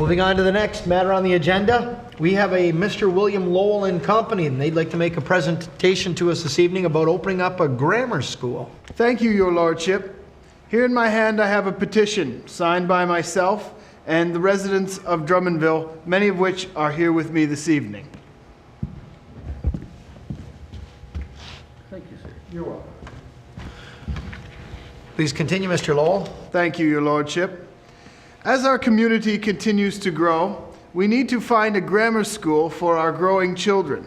Moving on to the next matter on the agenda, we have a Mr. William Lowell and Company, and they'd like to make a presentation to us this evening about opening up a grammar school. Thank you, Your Lordship. Here in my hand I have a petition signed by myself and the residents of Drummondville, many of which are here with me this evening. Thank you, sir. You're welcome. Please continue, Mr. Lowell. Thank you, Your Lordship. As our community continues to grow, we need to find a grammar school for our growing children.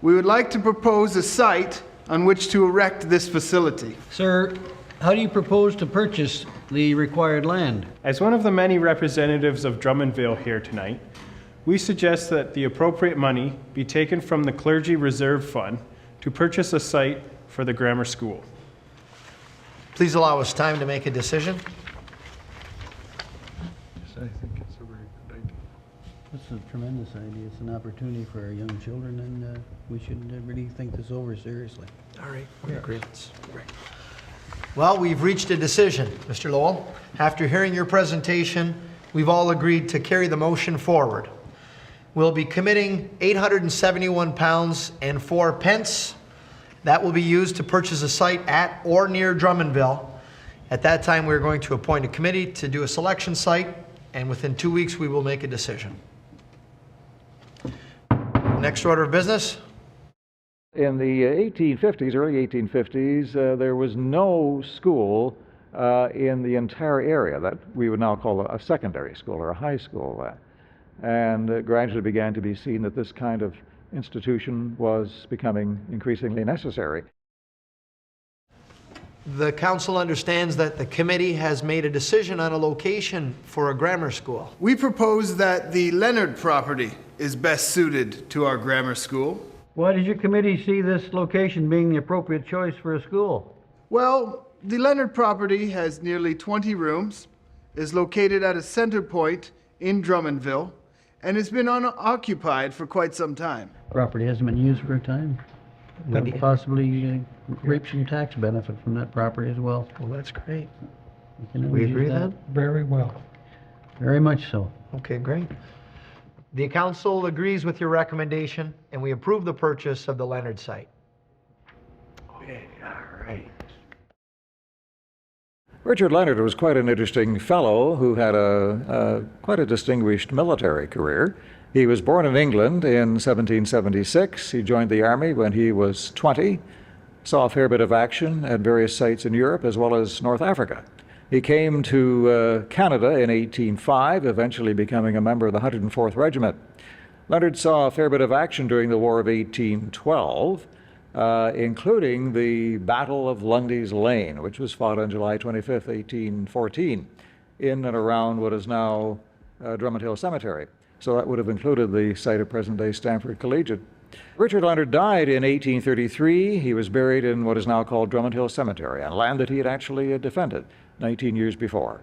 We would like to propose a site on which to erect this facility. Sir, how do you propose to purchase the required land? As one of the many representatives of Drummondville here tonight, we suggest that the appropriate money be taken from the Clergy Reserve Fund to purchase a site for the grammar school. Please allow us time to make a decision. I think it's a very good idea. It's a tremendous idea. It's an opportunity for our young children, and we should really think this over seriously. All right, we're in agreement. Great. Well, we've reached a decision, Mr. Lowell. After hearing your presentation, we've all agreed to carry the motion forward. We'll be committing £871 and 4 pence. That will be used to purchase a site at or near Drummondville. At that time, we're going to appoint a committee to do a selection site, and within 2 weeks, we will make a decision. Next order of business. In the 1850s, early 1850s, there was no school in the entire area that we would now call a secondary school or a high school. And it gradually began to be seen that this kind of institution was becoming increasingly necessary. The council understands that the committee has made a decision on a location for a grammar school. We propose that the Leonard property is best suited to our grammar school. Why does your committee see this location being the appropriate choice for a school? Well, the Leonard property has nearly 20 rooms, is located at a center point in Drummondville, and has been unoccupied for quite some time. Property hasn't been used for a time. We'll possibly reap some tax benefit from that property as well. Well, that's great. We We agree then? Very well. Very much so. Okay, great. The council agrees with your recommendation, and we approve the purchase of the Leonard site. Okay, all right. Richard Leonard was quite an interesting fellow who had quite a distinguished military career. He was born in England in 1776. He joined the army when he was 20, saw a fair bit of action at various sites in Europe as well as North Africa. He came to Canada in 1805, eventually becoming a member of the 104th Regiment. Leonard saw a fair bit of action during the War of 1812, including the Battle of Lundy's Lane, which was fought on July 25th, 1814, in and around what is now Drummond Cemetery. So that would have included the site of present-day Stamford Collegiate. Richard Leonard died in 1833. He was buried in what is now called Drummond Hill Cemetery, on land that he had actually defended 19 years before.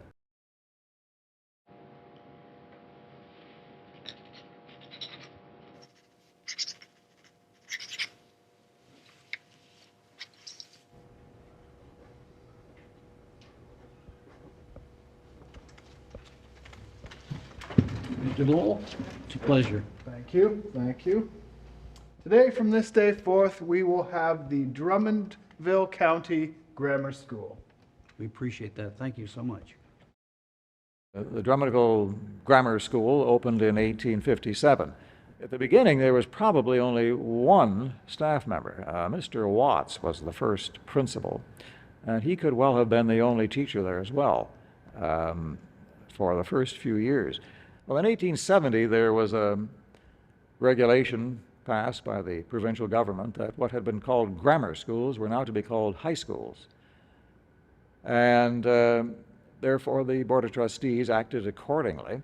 Mr. Lowell, it's a pleasure. Thank you, thank you. Today, from this day forth, we will have the Drummondville County Grammar School. We appreciate that. Thank you so much. The Drummondville Grammar School opened in 1857. At the beginning, there was probably only one staff member. Mr. Watts was the first principal, and he could well have been the only teacher there as well for the first few years. Well, in 1870, there was a regulation passed by the provincial government that what had been called grammar schools were now to be called high schools. And therefore, the Board of Trustees acted accordingly.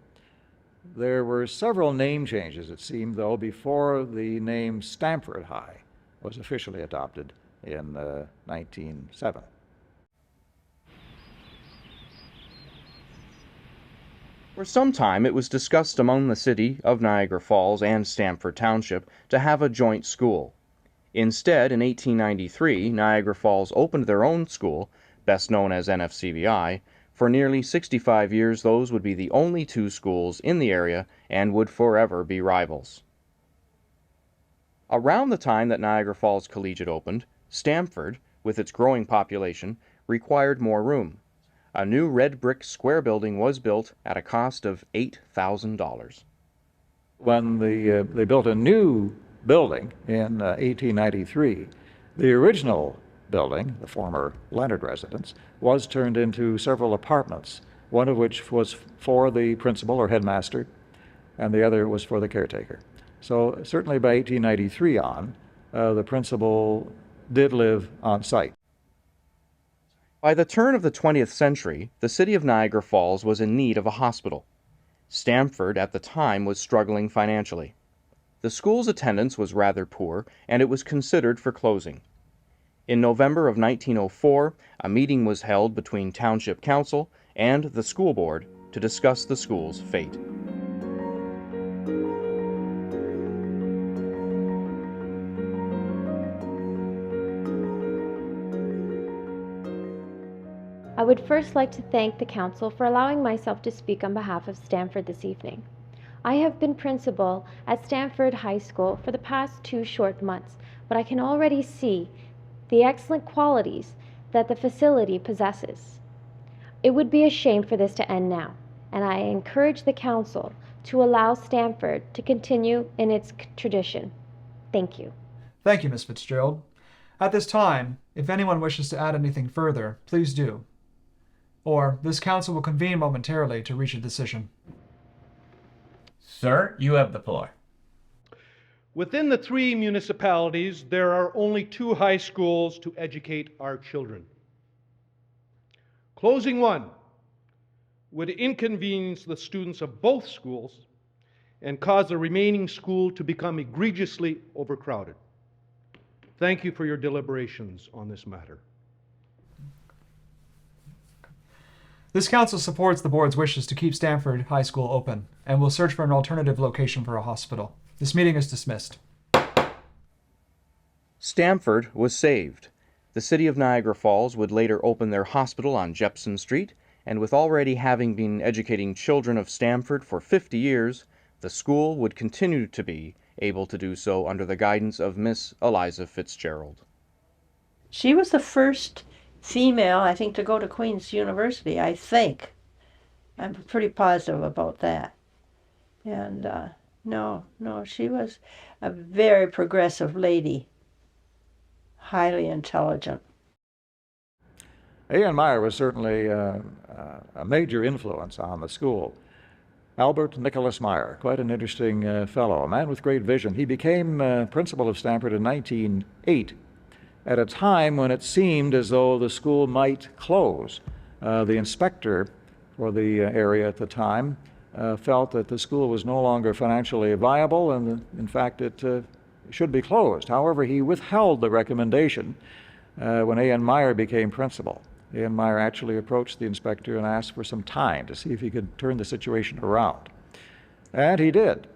There were several name changes, it seemed, though, before the name Stamford High was officially adopted in 1907. For some time, it was discussed among the city of Niagara Falls and Stamford Township to have a joint school. Instead, in 1893, Niagara Falls opened their own school, best known as NFCBI, For nearly 65 years, those would be the only two schools in the area and would forever be rivals. Around the time that Niagara Falls Collegiate opened, Stamford, with its growing population, required more room. A new red brick square building was built at a cost of $8,000. When they built a new building in 1893, the original building, the former Leonard residence, was turned into several apartments, one of which was for the principal or headmaster, and the other was for the caretaker. So certainly by 1893 on, the principal did live on site. By the turn of the 20th century, the city of Niagara Falls was in need of a hospital. Stamford at the time was struggling financially. The school's attendance was rather poor, and it was considered for closing. In November of 1904, a meeting was held between Township Council and the school board to discuss the school's fate. I would first like to thank the Council for allowing myself to speak on behalf of Stamford this evening. I have been principal at Stamford High School for the past 2 short months, but I can already see the excellent qualities that the facility possesses. It would be a shame for this to end now, and I encourage the Council to allow Stamford to continue in its tradition. Thank you. Thank you, Ms. Fitzgerald. At this time, if anyone wishes to add anything further, please do. Or this council will convene momentarily to reach a decision. Sir, you have the floor. Within the 3 municipalities, there are only 2 high schools to educate our children. Closing one would inconvenience the students of both schools and cause the remaining school to become egregiously overcrowded. Thank you for your deliberations on this matter. This council supports the board's wishes to keep Stamford High School open and will search for an alternative location for a hospital. This meeting is dismissed. Stamford was saved. The city of Niagara Falls would later open their hospital on Jepson Street, and with already having been educating children of Stamford for 50 years, the school would continue to be able to do so under the guidance of Miss Eliza Fitzgerald. She was the first female, I think, to go to Queen's University, I think. I'm pretty positive about that. And no, she was a very progressive lady, highly intelligent. A.N. Meyer was certainly a major influence on the school. Albert Nicholas Meyer, quite an interesting fellow, a man with great vision. He became principal of Stamford in 1908. At a time when it seemed as though the school might close. The inspector for the area at the time felt that the school was no longer financially viable and in fact it should be closed. However, he withheld the recommendation when A.N. Meyer became principal. A.N. Meyer actually approached the inspector and asked for some time to see if he could turn the situation around. And he did.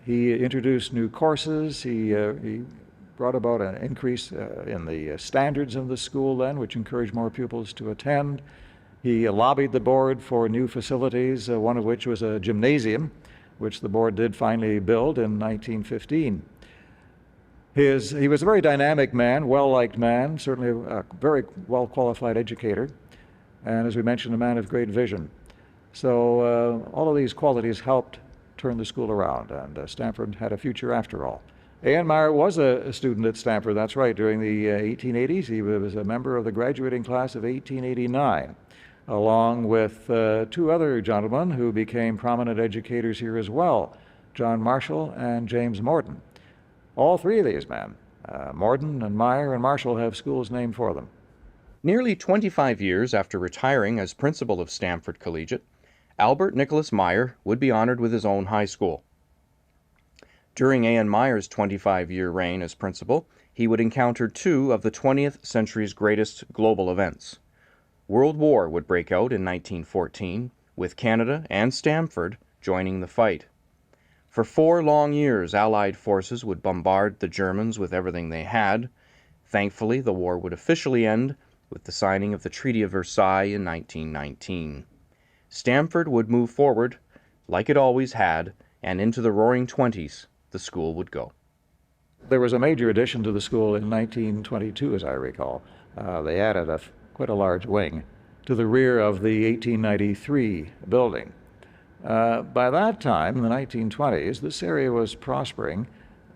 He introduced new courses. He brought about an increase in the standards of the school then, which encouraged more pupils to attend. He lobbied the board for new facilities, one of which was a gymnasium, which the board did finally build in 1915. He was a very dynamic man, well-liked man, certainly a very well-qualified educator, and as we mentioned, a man of great vision. So all of these qualities helped turn the school around, and Stamford had a future after all. A.N. Meyer was a student at Stamford, that's right, during the 1880s. He was a member of the graduating class of 1889, along with 2 other gentlemen who became prominent educators here as well, John Marshall and James Morden. All 3 of these men, Morden and Meyer and Marshall, have schools named for them. Nearly 25 years after retiring as principal of Stamford Collegiate, Albert Nicholas Meyer would be honored with his own high school. During A.N. Meyer's 25-year reign as principal, he would encounter 2 of the 20th century's greatest global events. World War would break out in 1914, with Canada and Stamford joining the fight. For 4 long years, Allied forces would bombard the Germans with everything they had. Thankfully, the war would officially end with the signing of the Treaty of Versailles in 1919. Stamford would move forward, like it always had, and into the roaring 20s the school would go. There was a major addition to the school in 1922, as I recall. They added quite a large wing to the rear of the 1893 building. By that time, in the 1920s, this area was prospering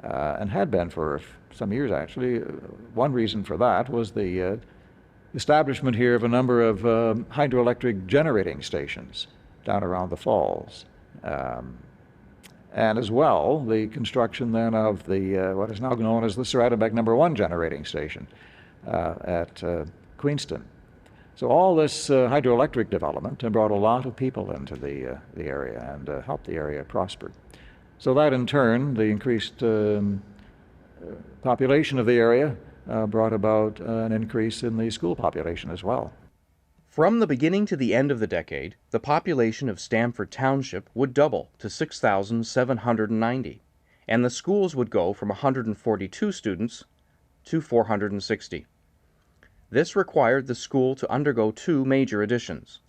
and had been for some years, actually. One reason for that was the establishment here of a number of hydroelectric generating stations down around the falls. And as well, the construction then of the what is now known as the Sir Adam No. 1 generating station at Queenston. So all this hydroelectric development brought a lot of people into the area and helped the area prosper. So that in turn, the increased population of the area brought about an increase in the school population as well. From the beginning to the end of the decade, the population of Stamford Township would double to 6,790, and the schools would go from 142 students to 460. This required the school to undergo two major additions.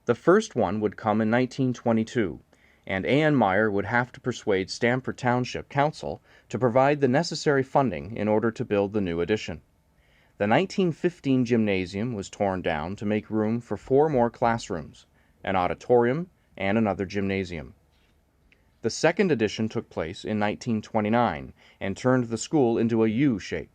The first one would come in 1922, and A.N. Meyer would have to persuade Stamford Township Council to provide the necessary funding in order to build the new addition. The 1915 gymnasium was torn down to make room for 4 more classrooms, an auditorium, and another gymnasium. The second addition took place in 1929 and turned the school into a U shape.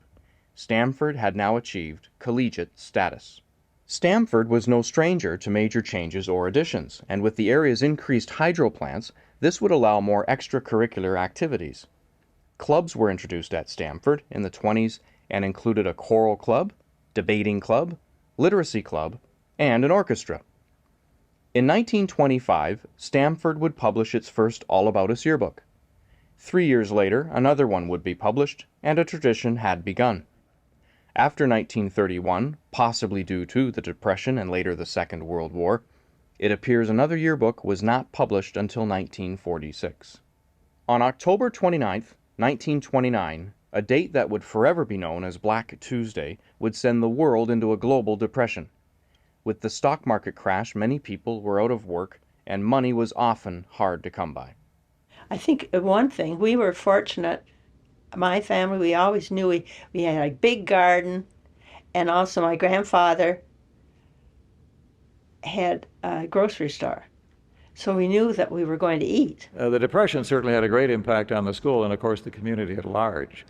Stamford had now achieved collegiate status. Stamford was no stranger to major changes or additions, and with the area's increased hydro plants, this would allow more extracurricular activities. Clubs were introduced at Stamford in the 20s and included a choral club, debating club, literacy club, and an orchestra. In 1925, Stamford would publish its first All About Us yearbook. 3 years later, another one would be published, and a tradition had begun. After 1931, possibly due to the Depression and later the Second World War, it appears another yearbook was not published until 1946. On October 29, 1929, a date that would forever be known as Black Tuesday would send the world into a global depression. With the stock market crash, many people were out of work, and money was often hard to come by. I think one thing, we were fortunate, my family, we always knew we had a big garden, and also my grandfather had a grocery store. So we knew that we were going to eat. The Depression certainly had a great impact on the school and, of course, the community at large.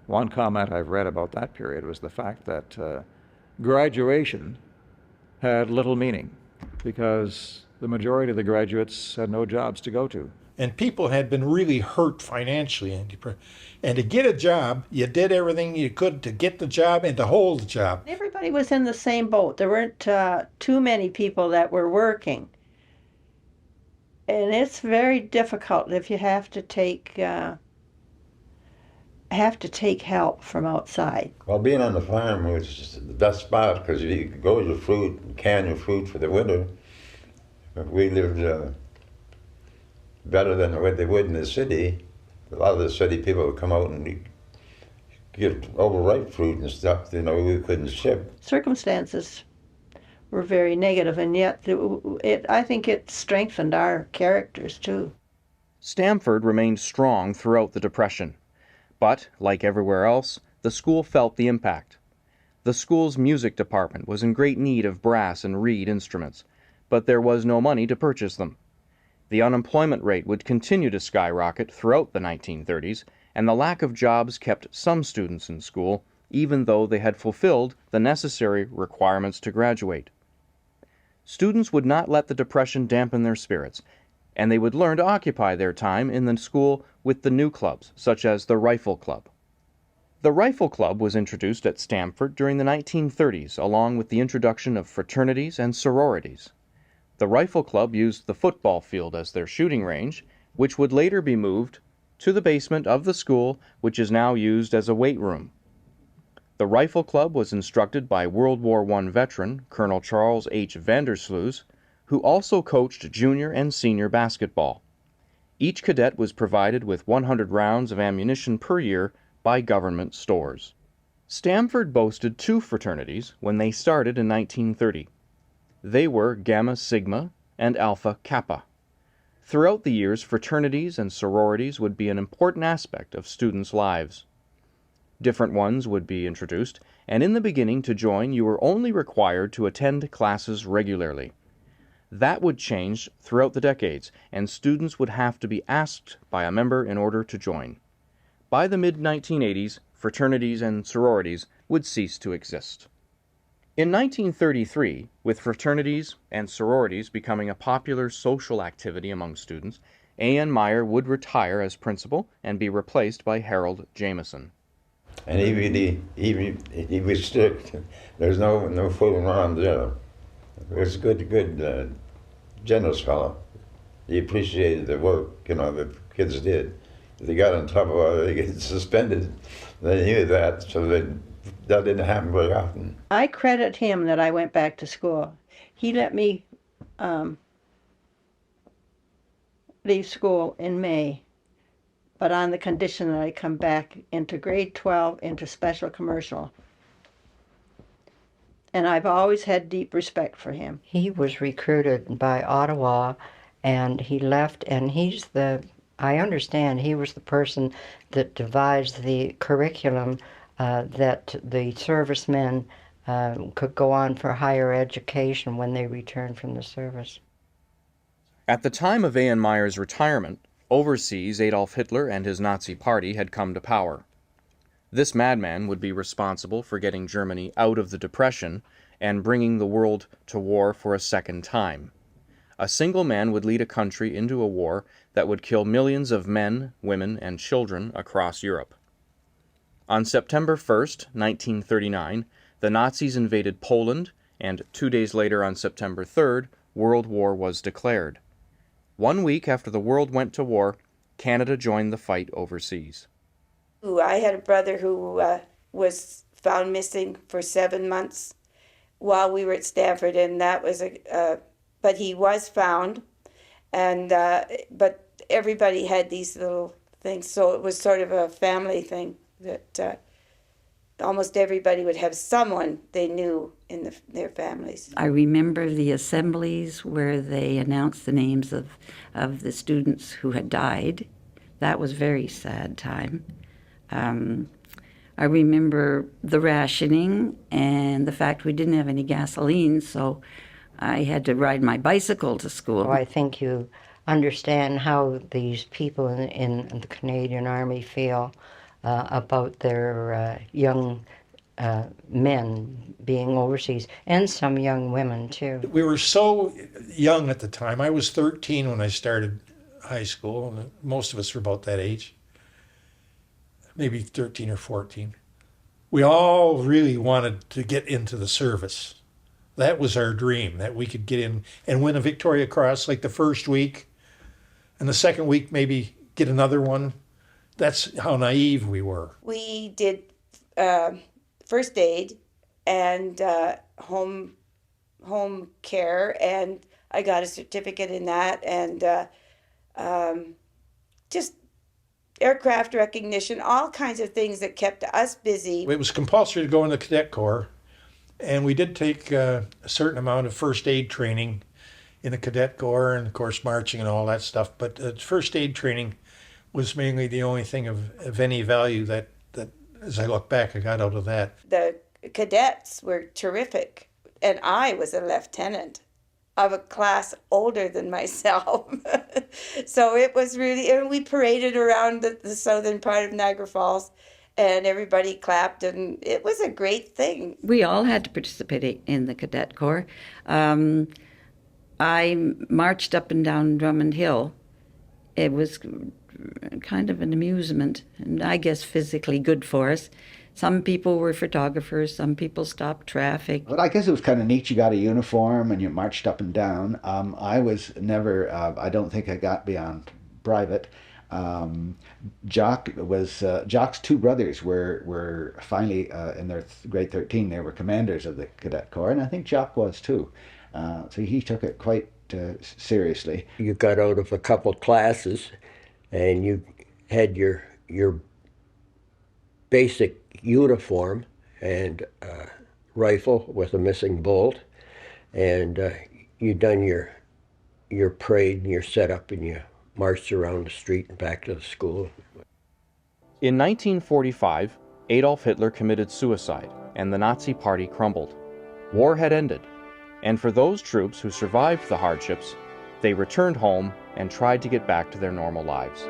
One comment I've read about that period was the fact that graduation had little meaning because the majority of the graduates had no jobs to go to. And people had been really hurt financially. And to get a job, you did everything you could to get the job and to hold the job. Everybody was in the same boat. There weren't too many people that were working. And it's very difficult if you have to take help from outside. Well, being on the farm was just the best spot because you could grow your fruit and can your fruit for the winter. We lived better than what they would in the city. A lot of the city people would come out and get overripe fruit and stuff, we couldn't ship. Circumstances were very negative, and yet I think it strengthened our characters too. Stamford remained strong throughout the Depression, but, like everywhere else, the school felt the impact. The school's music department was in great need of brass and reed instruments, but there was no money to purchase them. The unemployment rate would continue to skyrocket throughout the 1930s, and the lack of jobs kept some students in school, even though they had fulfilled the necessary requirements to graduate. Students would not let the Depression dampen their spirits, and they would learn to occupy their time in the school with the new clubs, such as the Rifle Club. The Rifle Club was introduced at Stamford during the 1930s, along with the introduction of fraternities and sororities. The Rifle Club used the football field as their shooting range, which would later be moved to the basement of the school, which is now used as a weight room. The Rifle Club was instructed by World War I veteran Colonel Charles H. Vandersloot, who also coached junior and senior basketball. Each cadet was provided with 100 rounds of ammunition per year by government stores. Stamford boasted 2 fraternities when they started in 1930. They were Gamma Sigma and Alpha Kappa. Throughout the years, fraternities and sororities would be an important aspect of students' lives. Different ones would be introduced, and in the beginning, to join, you were only required to attend classes regularly. That would change throughout the decades, and students would have to be asked by a member in order to join. By the mid-1980s, fraternities and sororities would cease to exist. In 1933, with fraternities and sororities becoming a popular social activity among students, A.N. Meyer would retire as principal and be replaced by Harold Jameson. And he was strict. There's no fooling around there. He was a good, generous fellow. He appreciated the work, the kids did. If they got in trouble or they get suspended, they knew that, so that didn't happen very often. I credit him that I went back to school. He let me leave school in May, but on the condition that I come back into grade 12 into special commercial. And I've always had deep respect for him. He was recruited by Ottawa, and he left, and I understand he was the person that devised the curriculum that the servicemen could go on for higher education when they returned from the service. At the time of A.N. Meyer's retirement, overseas Adolf Hitler and his Nazi party had come to power. This madman would be responsible for getting Germany out of the Depression and bringing the world to war for a second time. A single man would lead a country into a war that would kill millions of men, women, and children across Europe. On September 1st, 1939, the Nazis invaded Poland, and 2 days later on September 3rd, World War was declared. 1 week after the world went to war, Canada joined the fight overseas. I had a brother who was found missing for 7 months while we were at Stamford, and that was but he was found, and but everybody had these little things, so it was sort of a family thing that almost everybody would have someone they knew in their families. I remember the assemblies where they announced the names of the students who had died. That was a very sad time. I remember the rationing and the fact we didn't have any gasoline, so I had to ride my bicycle to school. I think you understand how these people in the Canadian Army feel about their young men being overseas, and some young women too. We were so young at the time. I was 13 when I started high school, and most of us were about that age. Maybe 13 or 14. We all really wanted to get into the service. That was our dream, that we could get in and win a Victoria Cross like the first week, and the second week maybe get another one. That's how naive we were. We did first aid and home care, and I got a certificate in that, and just aircraft recognition, all kinds of things that kept us busy. It was compulsory to go in the Cadet Corps, and we did take a certain amount of first aid training in the Cadet Corps, and of course marching and all that stuff, but first aid training was mainly the only thing of any value that, as I look back, I got out of that. The cadets were terrific, and I was a lieutenant of a class older than myself. So it was really, and we paraded around the southern part of Niagara Falls, and everybody clapped, and it was a great thing. We all had to participate in the Cadet Corps. I marched up and down Drummond Hill. It was kind of an amusement, and I guess physically good for us. Some people were photographers, some people stopped traffic. But I guess it was kind of neat. You got a uniform and you marched up and down. I was never, I don't think I got beyond private. Jock's two brothers were finally in their grade 13, they were commanders of the Cadet Corps, and I think Jock was too. So he took it quite seriously. You got out of a couple classes and you had your basic uniform, and a rifle with a missing bolt, and you done your parade and your setup, and you marched around the street and back to the school. In 1945, Adolf Hitler committed suicide, and the Nazi Party crumbled. War had ended, and for those troops who survived the hardships, they returned home and tried to get back to their normal lives.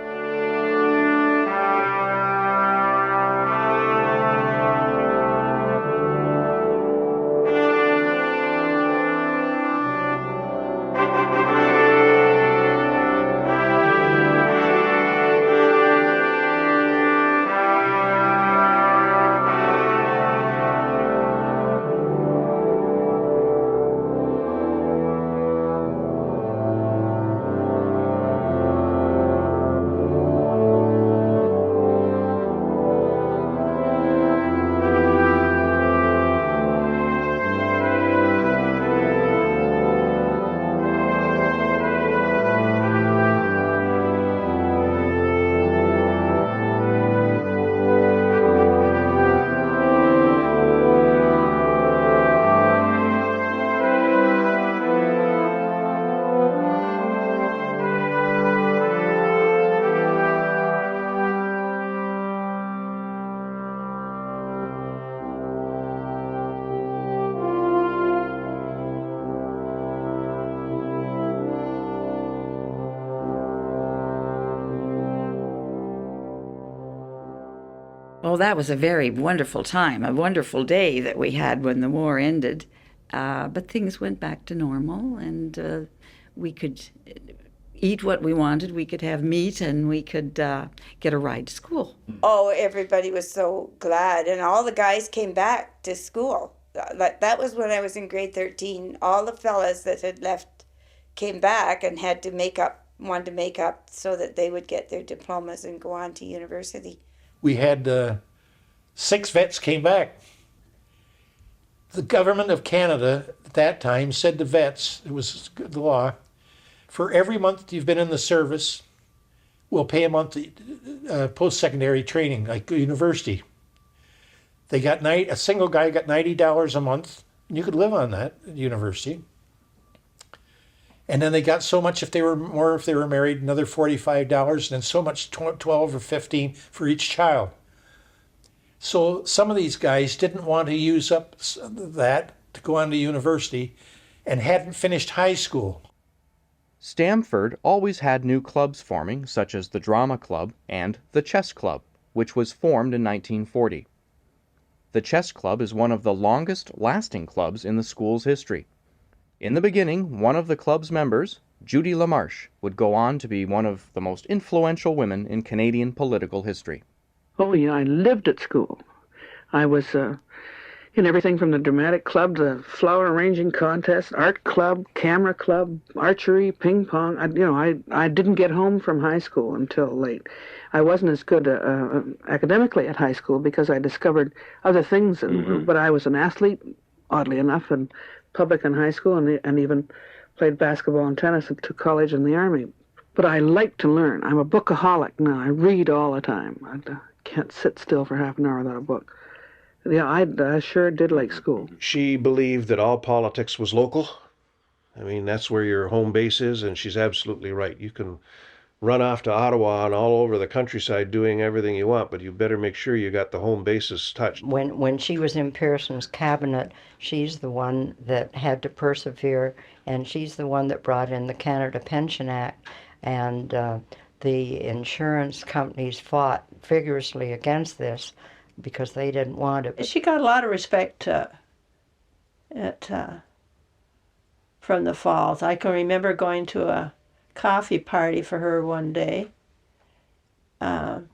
Oh, that was a very wonderful time, a wonderful day that we had when the war ended. But things went back to normal, and we could eat what we wanted. We could have meat, and we could get a ride to school. Oh, everybody was so glad, and all the guys came back to school. That was when I was in grade 13. All the fellas that had left came back and wanted to make up so that they would get their diplomas and go on to university. We had 6 vets came back. The government of Canada at that time said to vets, it was the law, for every month you've been in the service, we'll pay a month post-secondary training, like university. They got a single guy got $90 a month, and you could live on that at university. And then they got so much if they were married, another $45, and then so much 12 or 15 for each child. So some of these guys didn't want to use up that to go on to university and hadn't finished high school. Stamford always had new clubs forming, such as the Drama Club and the Chess Club, which was formed in 1940. The Chess Club is one of the longest-lasting clubs in the school's history. In the beginning, one of the club's members, Judy LaMarche, would go on to be one of the most influential women in Canadian political history. Oh, yeah, I lived at school. I was in everything from the dramatic club, the flower arranging contest, art club, camera club, archery, ping pong. I didn't get home from high school until late. I wasn't as good academically at high school because I discovered other things, but I was an athlete, oddly enough, in public and high school, and even played basketball and tennis to college and the Army. But I like to learn. I'm a bookaholic now. I read all the time. I can't sit still for half an hour without a book. Yeah, I sure did like school. She believed that all politics was local. I mean, that's where your home base is, and she's absolutely right. You can run off to Ottawa and all over the countryside doing everything you want, but you better make sure you got the home bases touched. When she was in Pearson's cabinet, she's the one that had to persevere, and she's the one that brought in the Canada Pension Act, and the insurance companies fought vigorously against this because they didn't want it. She got a lot of respect from the Falls. I can remember going to a coffee party for her one day, and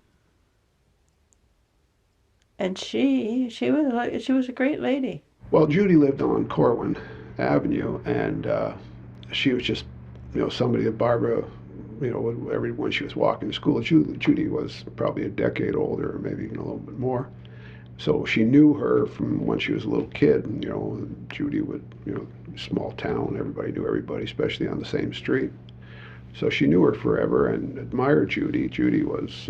she was a great lady. Well, Judy lived on Corwin Avenue, and she was just somebody that Barbara when she was walking to school. Judy was probably a decade older, or maybe even a little bit more. So she knew her from when she was a little kid. Judy would, small town, everybody knew everybody, especially on the same street. So she knew her forever and admired Judy. Judy was,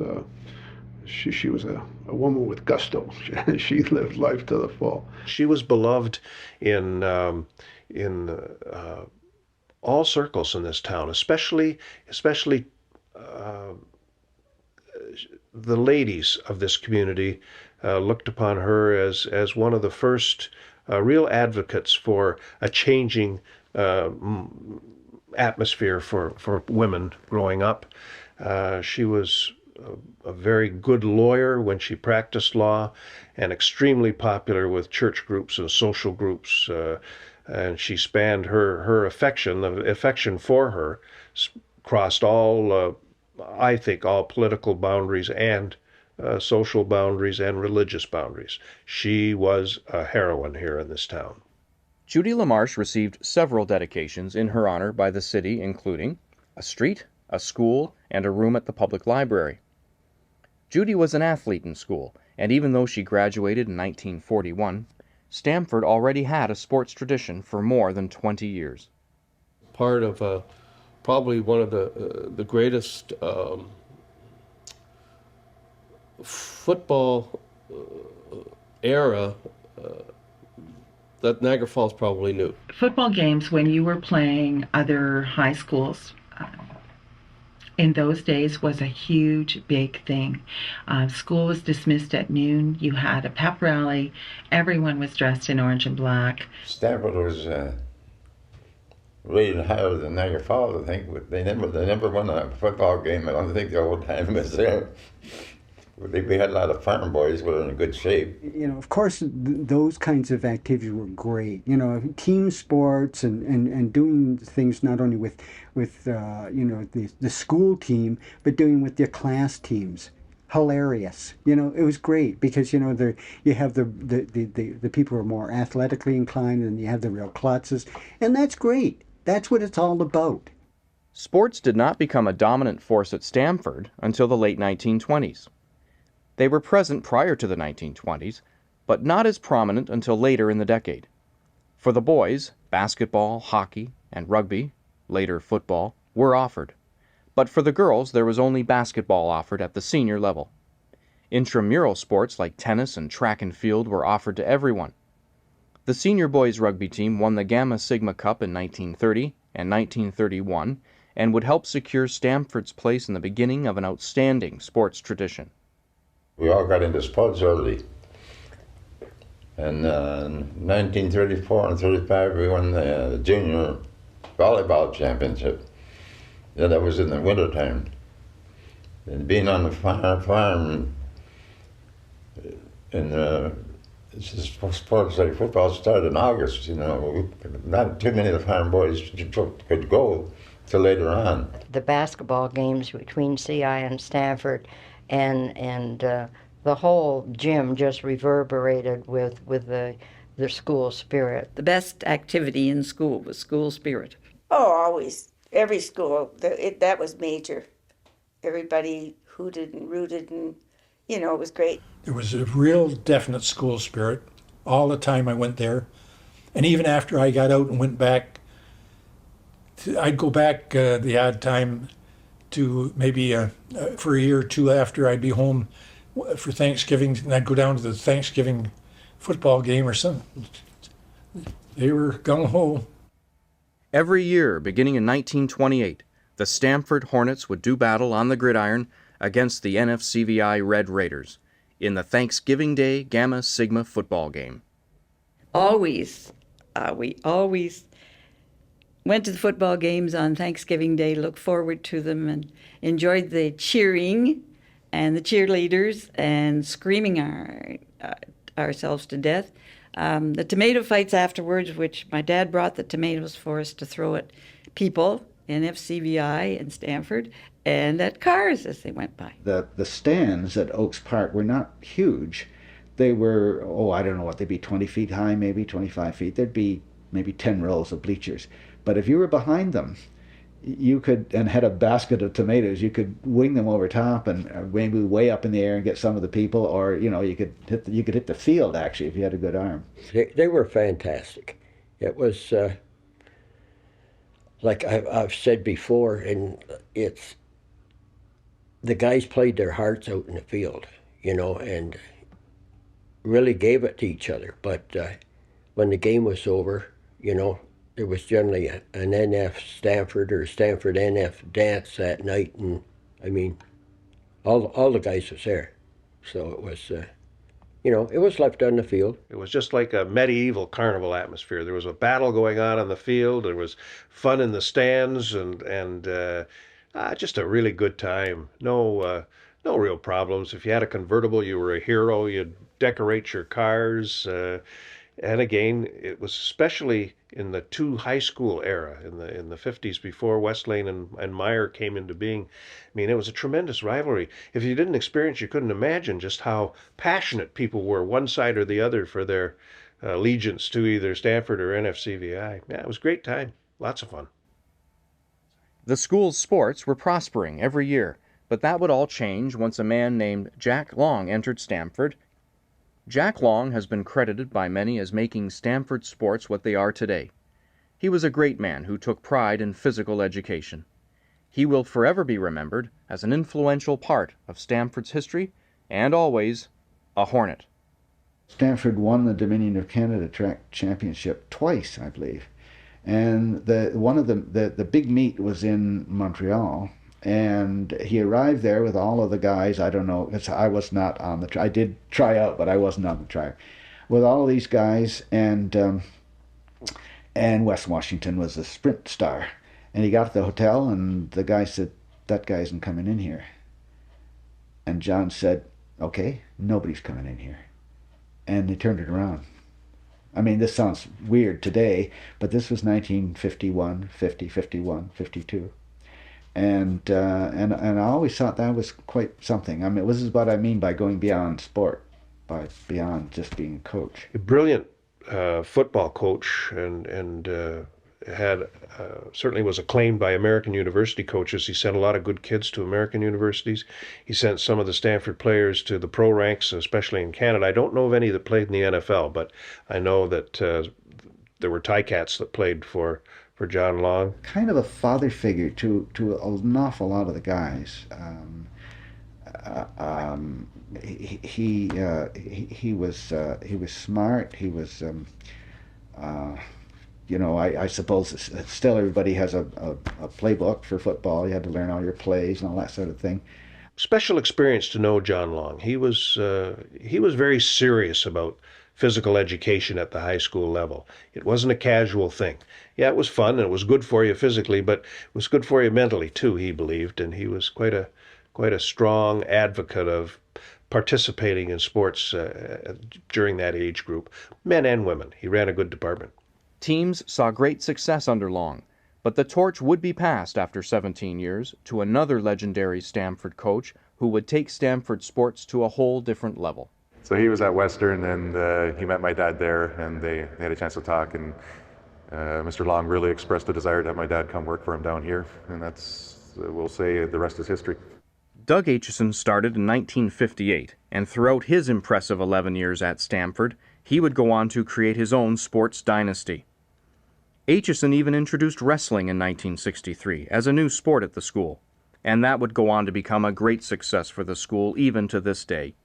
she was a woman with gusto. She lived life to the full. She was beloved in all circles in this town, especially the ladies of this community looked upon her as one of the first real advocates for a changing atmosphere for women growing up. She was a very good lawyer when she practiced law, and extremely popular with church groups and social groups. And she spanned her affection. The affection for her crossed all, I think, all political boundaries and social boundaries and religious boundaries. She was a heroine here in this town. Judy LaMarche received several dedications in her honor by the city, including a street, a school, and a room at the public library. Judy was an athlete in school, and even though she graduated in 1941, Stamford already had a sports tradition for more than 20 years. Part of probably one of the greatest football era that Niagara Falls probably knew. Football games when you were playing other high schools in those days was a huge, big thing. School was dismissed at noon. You had a pep rally. Everyone was dressed in orange and black. Stamford was rated higher than Niagara Falls, I think, but they never won a football game. I don't think the old time was there. We had a lot of farm boys who were in good shape. You know, of course, those kinds of activities were great. You know, team sports and doing things not only with you know, the school team, but doing with your class teams. Hilarious. You know, it was great because, you know, you have the people who are more athletically inclined, and you have the real klutzes, and that's great. That's what it's all about. Sports did not become a dominant force at Stamford until the late 1920s. They were present prior to the 1920s, but not as prominent until later in the decade. For the boys, basketball, hockey, and rugby, later football, were offered. But for the girls, there was only basketball offered at the senior level. Intramural sports like tennis and track and field were offered to everyone. The senior boys rugby team won the Gamma Sigma Cup in 1930 and 1931 and would help secure Stamford's place in the beginning of an outstanding sports tradition. We all got into sports early. And in 1934 and 35, we won the junior volleyball championship. Yeah, that was in the wintertime. And being on the farm, and sports like football started in August, you know, not too many of the farm boys could go till later on. The basketball games between CI and Stamford and the whole gym just reverberated with the school spirit. The best activity in school was school spirit. Oh, always. Every school, that was major. Everybody hooted and rooted, and, you know, it was great. There was a real definite school spirit all the time I went there. And even after I got out and went back, I'd go back the odd time to maybe for a year or two after I'd be home for Thanksgiving, and I'd go down to the Thanksgiving football game or something. They were gung-ho. Every year, beginning in 1928, the Stamford Hornets would do battle on the gridiron against the NFCVI Red Raiders in the Thanksgiving Day Gamma Sigma football game. We always went to the football games on Thanksgiving Day, looked forward to them, and enjoyed the cheering and the cheerleaders and screaming ourselves to death. The tomato fights afterwards, which my dad brought the tomatoes for us to throw at people in FCVI in Stamford and at cars as they went by. The stands at Oaks Park were not huge. They were, I don't know what, they'd be 20 feet high, maybe 25 feet. There'd be maybe 10 rows of bleachers. But if you were behind them, you could, and had a basket of tomatoes, you could wing them over top and maybe way up in the air and get some of the people, or, you know, you could hit the field, actually, if you had a good arm. They were fantastic. It was, like I've said before, and the guys played their hearts out in the field, you know, and really gave it to each other. But when the game was over, you know, there was generally an NF Stamford or Stamford NF dance that night, and I mean, all the guys was there. So it was, you know, it was left on the field. It was just like a medieval carnival atmosphere. There was a battle going on the field. There was fun in the stands, and just a really good time. No real problems. If you had a convertible, you were a hero. You'd decorate your cars. And again, it was especially in the two high school era, in the 50s, before Wesleyan and Meyer came into being. I mean, it was a tremendous rivalry. If you didn't experience, you couldn't imagine just how passionate people were, one side or the other, for their allegiance to either Stamford or NFCVI. Yeah, it was a great time. Lots of fun. The school's sports were prospering every year, but that would all change once a man named Jack Long entered Stamford. Jack Long has been credited by many as making Stamford sports what they are today. He was a great man who took pride in physical education. He will forever be remembered as an influential part of Stamford's history and always a Hornet. Stamford won the Dominion of Canada track championship twice, I believe. And one of the big meet was in Montreal. And he arrived there with all of the guys. I don't know, because I was not on the track. I did try out, but I wasn't on the track. With all of these guys, and Wes Washington was a sprint star. And he got to the hotel, and the guy said, "That guy isn't coming in here." And John said, "Okay, nobody's coming in here." And they turned it around. I mean, this sounds weird today, but this was 1951, 50, 51, 52. And I always thought that was quite something. I mean, this is what I mean by going beyond sport, by beyond just being a coach. A brilliant football coach, and had certainly was acclaimed by American university coaches. He sent a lot of good kids to American universities. He sent some of the Stamford players to the pro ranks, especially in Canada. I don't know of any that played in the NFL, but I know that there were Ticats that played for John Long. Kind of a father figure to an awful lot of the guys. He was smart. He was, you know, I suppose still everybody has a playbook for football. You had to learn all your plays and all that sort of thing. Special experience to know John Long. He was very serious about physical education at the high school level. It wasn't a casual thing. Yeah, it was fun and it was good for you physically, but it was good for you mentally too, he believed, and he was quite a strong advocate of participating in sports during that age group, men and women. He ran a good department. Teams saw great success under Long, but the torch would be passed after 17 years to another legendary Stamford coach who would take Stamford sports to a whole different level. So he was at Western, and he met my dad there, and they had a chance to talk, and Mr. Long really expressed a desire to have my dad come work for him down here, and that's, we'll say, the rest is history. Doug Aitchison started in 1958, and throughout his impressive 11 years at Stamford, he would go on to create his own sports dynasty. Aitchison even introduced wrestling in 1963 as a new sport at the school, and that would go on to become a great success for the school even to this day.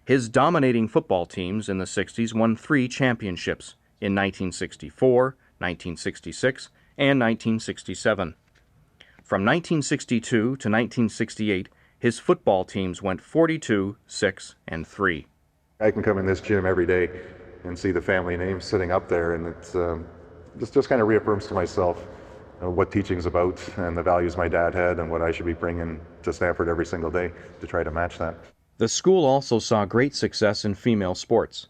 His dominating football teams in the 60s won 3 championships in 1964, 1966, and 1967. From 1962 to 1968, his football teams went 42, 6, and 3. I can come in this gym every day and see the family names sitting up there, and it's just kind of reaffirms to myself what teaching's about and the values my dad had and what I should be bringing to Stamford every single day to try to match that. The school also saw great success in female sports.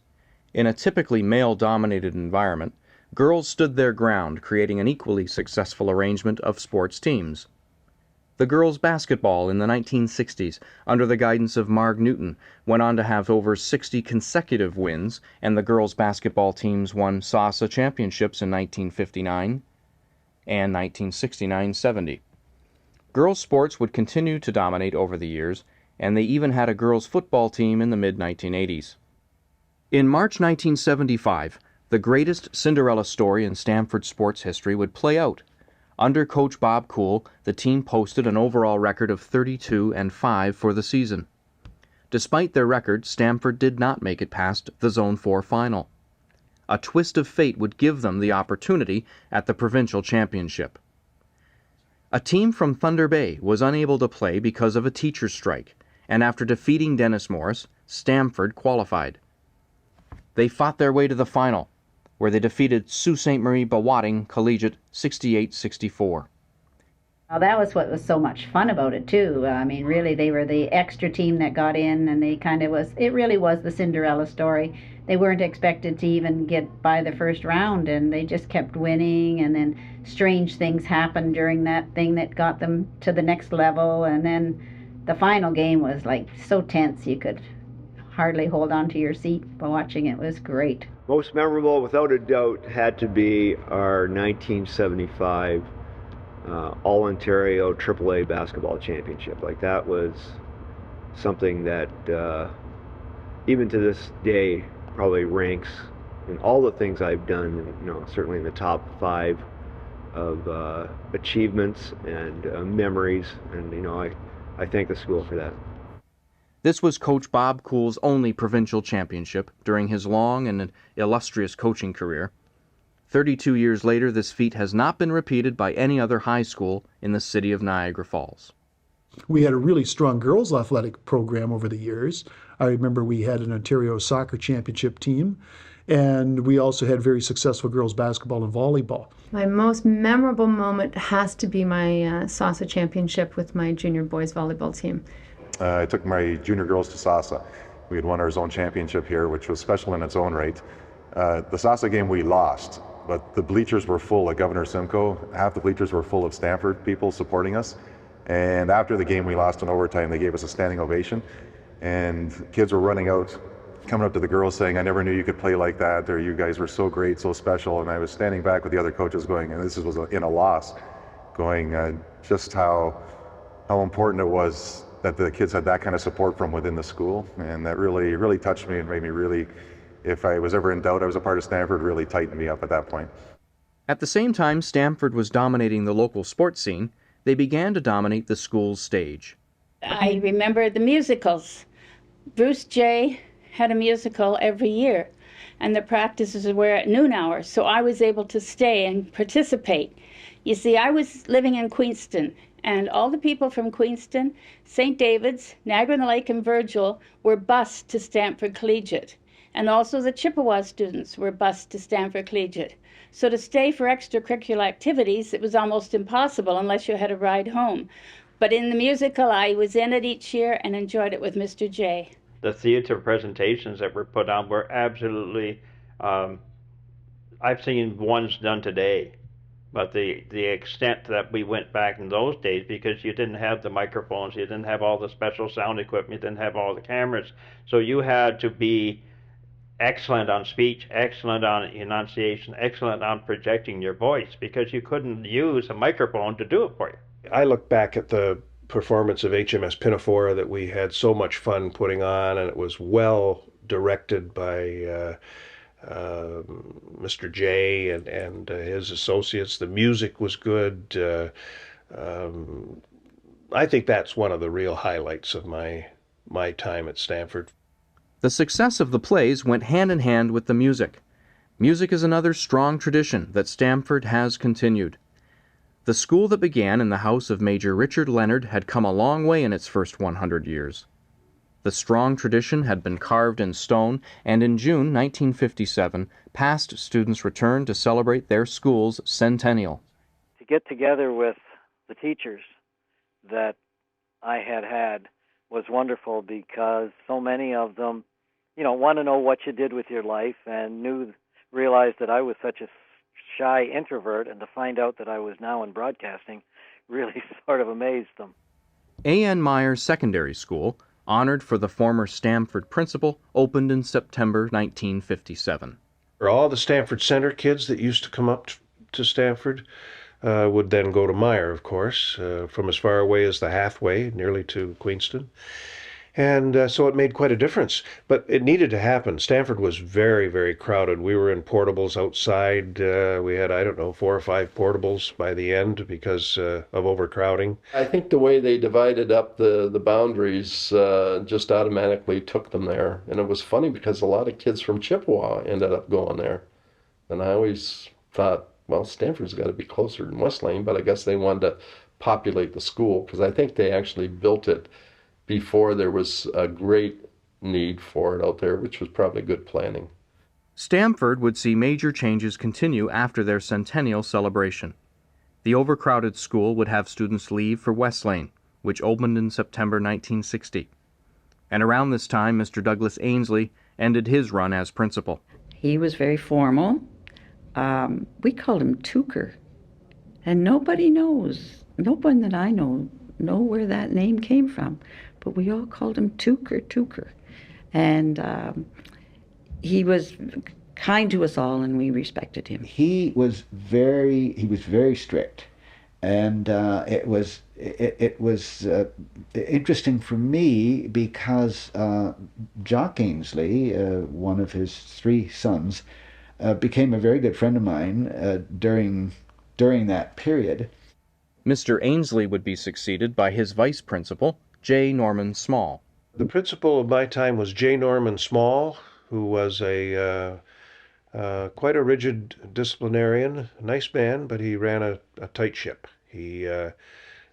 In a typically male-dominated environment, girls stood their ground, creating an equally successful arrangement of sports teams. The girls' basketball in the 1960s, under the guidance of Marg Newton, went on to have over 60 consecutive wins, and the girls' basketball teams won SASA championships in 1959 and 1969-70. Girls' sports would continue to dominate over the years, and they even had a girls' football team in the mid-1980s. In March 1975, the greatest Cinderella story in Stamford sports history would play out. Under Coach Bob Cool, the team posted an overall record of 32-5 for the season. Despite their record, Stamford did not make it past the Zone 4 final. A twist of fate would give them the opportunity at the provincial championship. A team from Thunder Bay was unable to play because of a teacher's strike, and after defeating Dennis Morris, Stamford qualified. They fought their way to the final, where they defeated Sault Ste. Marie Bawatting Collegiate 68-64. Well, that was what was so much fun about it, too. I mean, really, they were the extra team that got in, and they kind of was, it really was the Cinderella story. They weren't expected to even get by the first round, and they just kept winning, and then strange things happened during that thing that got them to the next level, and then the final game was like so tense you could hardly hold on to your seat by watching it. It was great. Most memorable, without a doubt, had to be our 1975 All-Ontario AAA basketball championship. Like, that was something that even to this day probably ranks in all the things I've done, certainly in the top 5 of achievements and memories, and I thank the school for that. This was Coach Bob Cool's only provincial championship during his long and illustrious coaching career. 32 years later, this feat has not been repeated by any other high school in the city of Niagara Falls. We had a really strong girls' athletic program over the years. I remember we had an Ontario soccer championship team, and we also had very successful girls' basketball and volleyball. My most memorable moment has to be my SASA championship with my junior boys volleyball team. I took my junior girls to SASA. We had won our zone championship here, which was special in its own right. The SASA game we lost, but the bleachers were full at Governor Simcoe. Half the bleachers were full of Stamford people supporting us. And after the game we lost in overtime, they gave us a standing ovation. And kids were running out, coming up to the girls saying, "I never knew you could play like that," or "You guys were so great, so special." And I was standing back with the other coaches going, and this was in a loss, going just how important it was that the kids had that kind of support from within the school. And that really, really touched me and made me really, if I was ever in doubt I was a part of Stamford, really tightened me up at that point. At the same time Stamford was dominating the local sports scene, they began to dominate the school's stage. I remember the musicals. Bruce J. had a musical every year, and the practices were at noon hours, so I was able to stay and participate. You see, I was living in Queenston, and all the people from Queenston, St. David's, Niagara-on-the-Lake, and Virgil were bused to Stamford Collegiate. And also the Chippewa students were bused to Stamford Collegiate. So to stay for extracurricular activities, it was almost impossible unless you had a ride home. But in the musical, I was in it each year and enjoyed it with Mr. J. The theater presentations that were put on were absolutely, I've seen ones done today. But the extent that we went back in those days, because you didn't have the microphones, you didn't have all the special sound equipment, you didn't have all the cameras. So you had to be excellent on speech, excellent on enunciation, excellent on projecting your voice, because you couldn't use a microphone to do it for you. I look back at the performance of HMS Pinafore that we had so much fun putting on, and it was well directed by Mr. J and his associates. The music was good. I think that's one of the real highlights of my time at Stamford. The success of the plays went hand in hand with the music. Music is another strong tradition that Stamford has continued. The school that began in the house of Major Richard Leonard had come a long way in its first 100 years. The strong tradition had been carved in stone, and in June 1957, past students returned to celebrate their school's centennial. To get together with the teachers that I had was wonderful, because so many of them, want to know what you did with your life, and realized that I was such a shy introvert, and to find out that I was now in broadcasting really sort of amazed them. A.N. Myers Secondary School, honored for the former Stamford principal, opened in September 1957. All the Stamford Center kids that used to come up to Stamford would then go to Meyer, of course, from as far away as the Hathway, nearly to Queenston. And so it made quite a difference. But it needed to happen. Stamford was very, very crowded. We were in portables outside. We had, I don't know, 4 or 5 portables by the end because of overcrowding. I think the way they divided up the boundaries just automatically took them there. And it was funny because a lot of kids from Chippewa ended up going there. And I always thought, well, Stamford's got to be closer than West Lane, but I guess they wanted to populate the school because I think they actually built it before there was a great need for it out there, which was probably good planning. Stamford would see major changes continue after their centennial celebration. The overcrowded school would have students leave for West Lane, which opened in September 1960. And around this time, Mr. Douglas Ainsley ended his run as principal. He was very formal. We called him Tucker. And nobody knows, no one that I know where that name came from. But we all called him Tucker. And he was kind to us all, and we respected him. He was very strict, and it was interesting for me because Jock Ainsley, one of his 3 sons, became a very good friend of mine during that period. Mr. Ainsley would be succeeded by his vice principal, J. Norman Small. The principal of my time was J. Norman Small, who was a quite a rigid disciplinarian, a nice man, but he ran a tight ship. There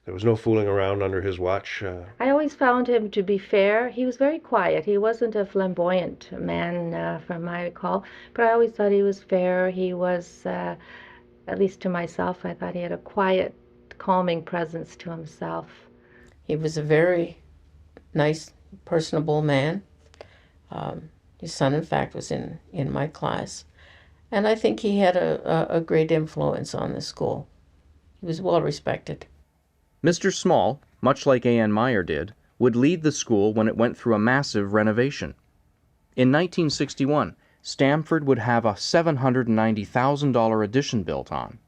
was no fooling around under his watch. I always found him to be fair. He was very quiet. He wasn't a flamboyant man, from my recall, but I always thought he was fair. He was, at least to myself, I thought he had a quiet, calming presence to himself. He was a very nice, personable man. His son, in fact, was in my class. And I think he had a great influence on the school. He was well respected. Mr. Small, much like A.N. Meyer did, would lead the school when it went through a massive renovation. In 1961, Stamford would have a $790,000 addition built on,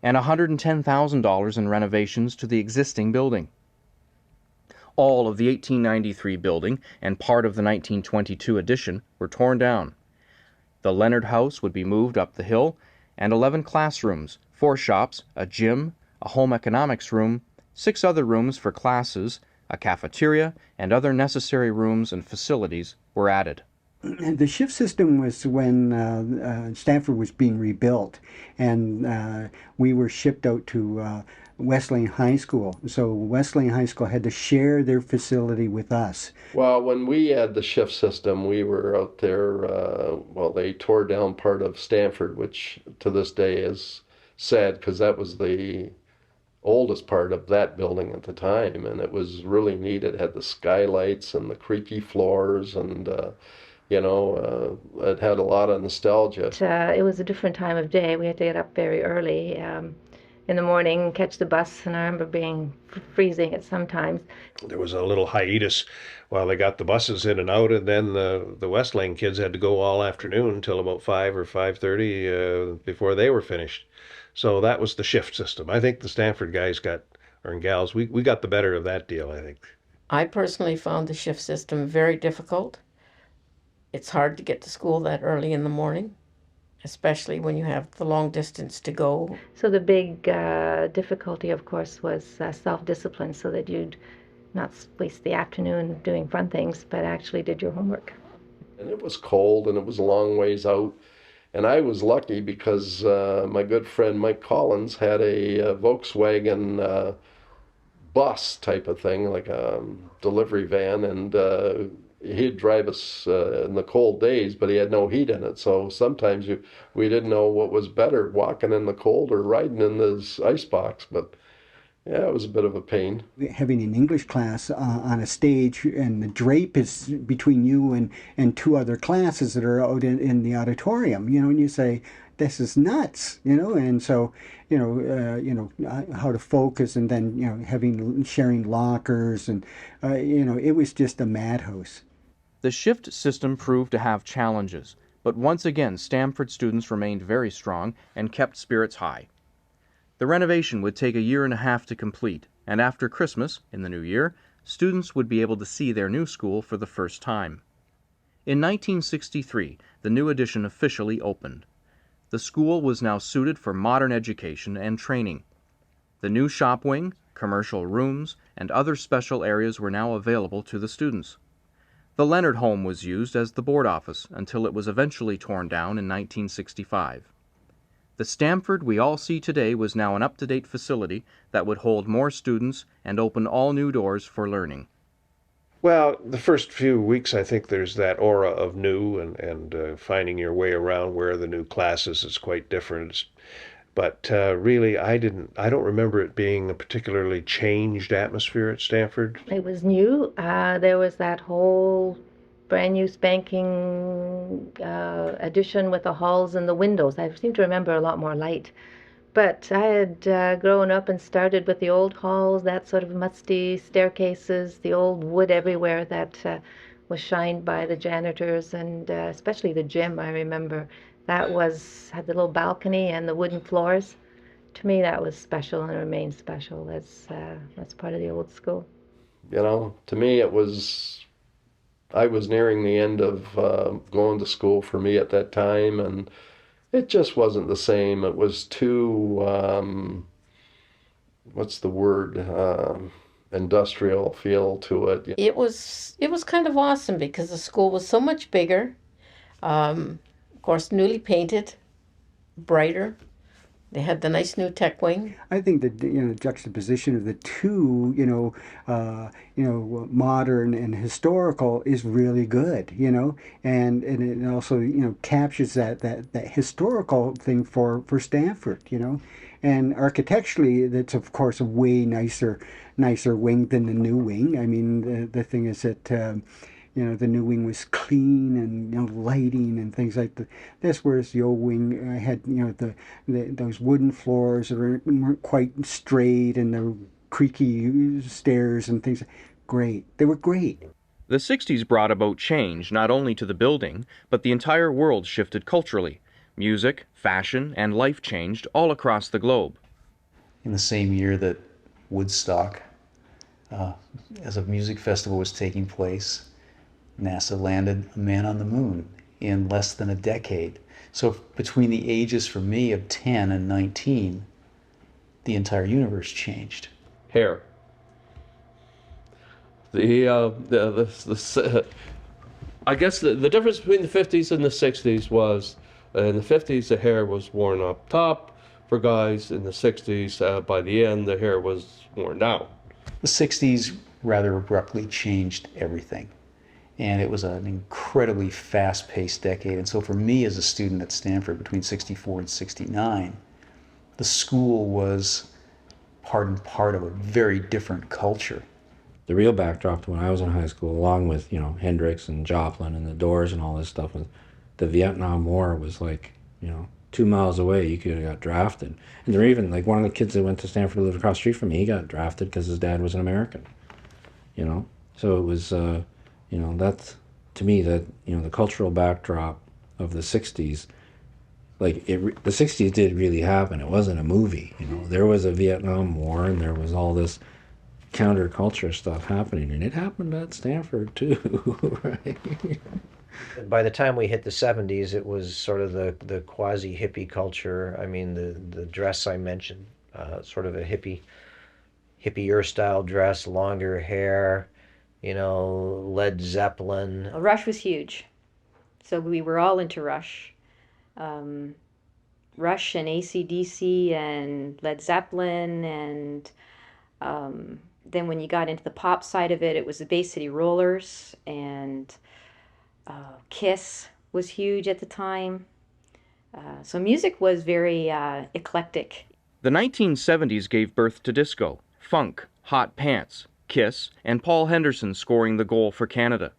and $110,000 in renovations to the existing building. All of the 1893 building and part of the 1922 addition were torn down. The Leonard House would be moved up the hill, and 11 classrooms, 4 shops, a gym, a home economics room, 6 other rooms for classes, a cafeteria, and other necessary rooms and facilities were added. The shift system was when Stamford was being rebuilt, and we were shipped out to West Lane High School. So West Lane High School had to share their facility with us. Well, when we had the shift system, we were out there, they tore down part of Stamford, which to this day is sad because that was the oldest part of that building at the time, and it was really neat. It had the skylights and the creaky floors, and it had a lot of nostalgia. It was a different time of day. We had to get up very early in the morning, catch the bus, and I remember being freezing at some times. There was a little hiatus while they got the buses in and out, and then the West Lane kids had to go all afternoon until about 5 or 5:30 before they were finished. So that was the shift system. I think the Stamford guys and gals, we got the better of that deal, I think. I personally found the shift system very difficult. It's hard to get to school that early in the morning, especially when you have the long distance to go. So the big difficulty, of course, was self-discipline, so that you'd not waste the afternoon doing fun things, but actually did your homework. And it was cold, and it was a long ways out. And I was lucky because my good friend Mike Collins had a Volkswagen bus type of thing, like a delivery van, and he'd drive us in the cold days, but he had no heat in it. So sometimes we didn't know what was better, walking in the cold or riding in this icebox. But yeah, it was a bit of a pain. Having an English class on a stage, and the drape is between you and 2 other classes that are out in the auditorium, and you say, this is nuts, and so, how to focus, and then, sharing lockers, and, it was just a madhouse. The shift system proved to have challenges, but once again Stamford students remained very strong and kept spirits high. The renovation would take a year and a half to complete, and after Christmas, in the new year, students would be able to see their new school for the first time. In 1963, the new addition officially opened. The school was now suited for modern education and training. The new shop wing, commercial rooms, and other special areas were now available to the students. The Leonard home was used as the board office until it was eventually torn down in 1965. The Stamford we all see today was now an up-to-date facility that would hold more students and open all new doors for learning. Well, the first few weeks, I think there's that aura of new and finding your way around where the new classes is quite different. But really, I don't remember it being a particularly changed atmosphere at Stamford. It was new. There was that whole brand new spanking addition with the halls and the windows. I seem to remember a lot more light. But I had grown up and started with the old halls, that sort of musty staircases, the old wood everywhere that was shined by the janitors, and especially the gym, I remember. That had the little balcony and the wooden floors. To me, that was special and remains special. That's part of the old school. You know, to me I was nearing the end of going to school for me at that time, and it just wasn't the same. It was too, what's the word, industrial feel to it. It was kind of awesome because the school was so much bigger. Of course, newly painted, brighter. They had the nice new tech wing. I think that the juxtaposition of the two, modern and historical is really good, and it also captures that historical thing for Stamford, and architecturally that's of course a way nicer wing than the new wing. I mean the thing is that the new wing was clean and lighting and things like that. This, whereas the old wing had those wooden floors that weren't quite straight and the creaky stairs and things. Great, they were great. The 60s brought about change not only to the building, but the entire world shifted culturally. Music, fashion, and life changed all across the globe. In the same year that Woodstock, as a music festival was taking place, NASA landed a man on the moon in less than a decade. So between the ages for me of 10 and 19, the entire universe changed. Hair. I guess the difference between the 50s and the 60s was, in the 50s the hair was worn up top for guys. In the 60s, by the end, the hair was worn down. The 60s rather abruptly changed everything. And it was an incredibly fast-paced decade. And so for me as a student at Stamford between 64 and 69, the school was part and part of a very different culture. The real backdrop to when I was in high school, along with, Hendrix and Joplin and the Doors and all this stuff, was the Vietnam War was like, 2 miles away, you could have got drafted. And there were even, like, one of the kids that went to Stanford who lived across the street from me, he got drafted because his dad was an American, So it was, that's, to me, that, the cultural backdrop of the 60s, like, the 60s did really happen. It wasn't a movie, There was a Vietnam War and there was all this counterculture stuff happening, and it happened at Stanford too, right? By the time we hit the 70s, it was sort of the quasi-hippie culture. I mean, the dress I mentioned, sort of a hippier style dress, longer hair, Led Zeppelin. Rush was huge. So we were all into Rush. Rush and AC/DC and Led Zeppelin, and then when you got into the pop side of it, it was the Bay City Rollers, and Kiss was huge at the time. So music was very eclectic. The 1970s gave birth to disco, funk, hot pants, Kiss, and Paul Henderson scoring the goal for Canada.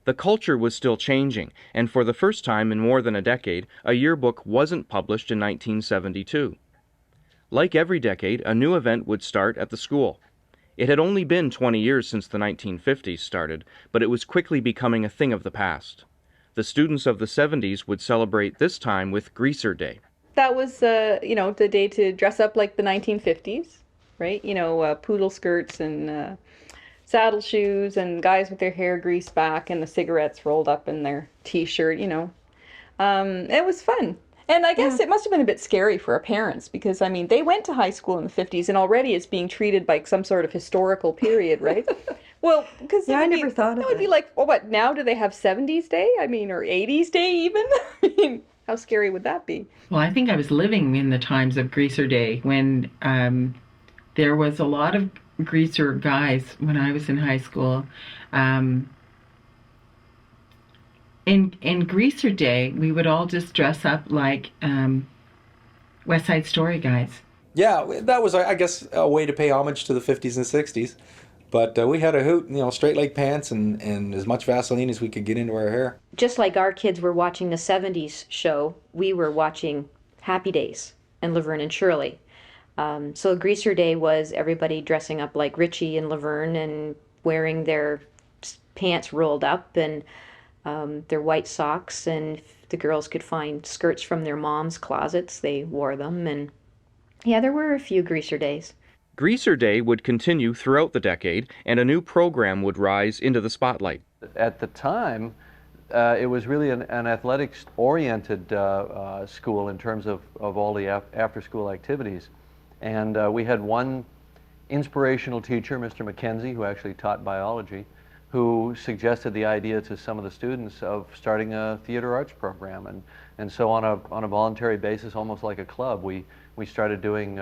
The culture was still changing, and for the first time in more than a decade, a yearbook wasn't published in 1972. Like every decade, a new event would start at the school. It had only been 20 years since the 1950s started, but it was quickly becoming a thing of the past. The students of the 70s would celebrate this time with Greaser Day. That was, the day to dress up like the 1950s, right? Poodle skirts and saddle shoes and guys with their hair greased back and the cigarettes rolled up in their t-shirt, you know. It was fun. And I guess it must have been a bit scary for our parents because, I mean, they went to high school in the 50s and already it's being treated like some sort of historical period, right? Well, because I never thought of it. It would be like, well, what, now do they have 70s Day? I mean, or 80s Day even? I mean, how scary would that be? Well, I think I was living in the times of Greaser Day when there was a lot of greaser guys when I was in high school. In Greaser Day, we would all just dress up like West Side Story guys. Yeah, that was, I guess, a way to pay homage to the 50s and 60s. But we had a hoot, you know, straight leg pants and as much Vaseline as we could get into our hair. Just like our kids were watching the 70s show, we were watching Happy Days and Laverne and Shirley. So Greaser Day was everybody dressing up like Richie and Laverne and wearing their pants rolled up and their white socks, and if the girls could find skirts from their mom's closets, they wore them. And yeah, there were a few Greaser Days. Greaser Day would continue throughout the decade, and a new program would rise into the spotlight. At the time, it was really an athletics-oriented school in terms of all the after-school activities. And we had one inspirational teacher, Mr. McKenzie, who actually taught biology, who suggested the idea to some of the students of starting a theater arts program. And so on a voluntary basis, almost like a club, we started doing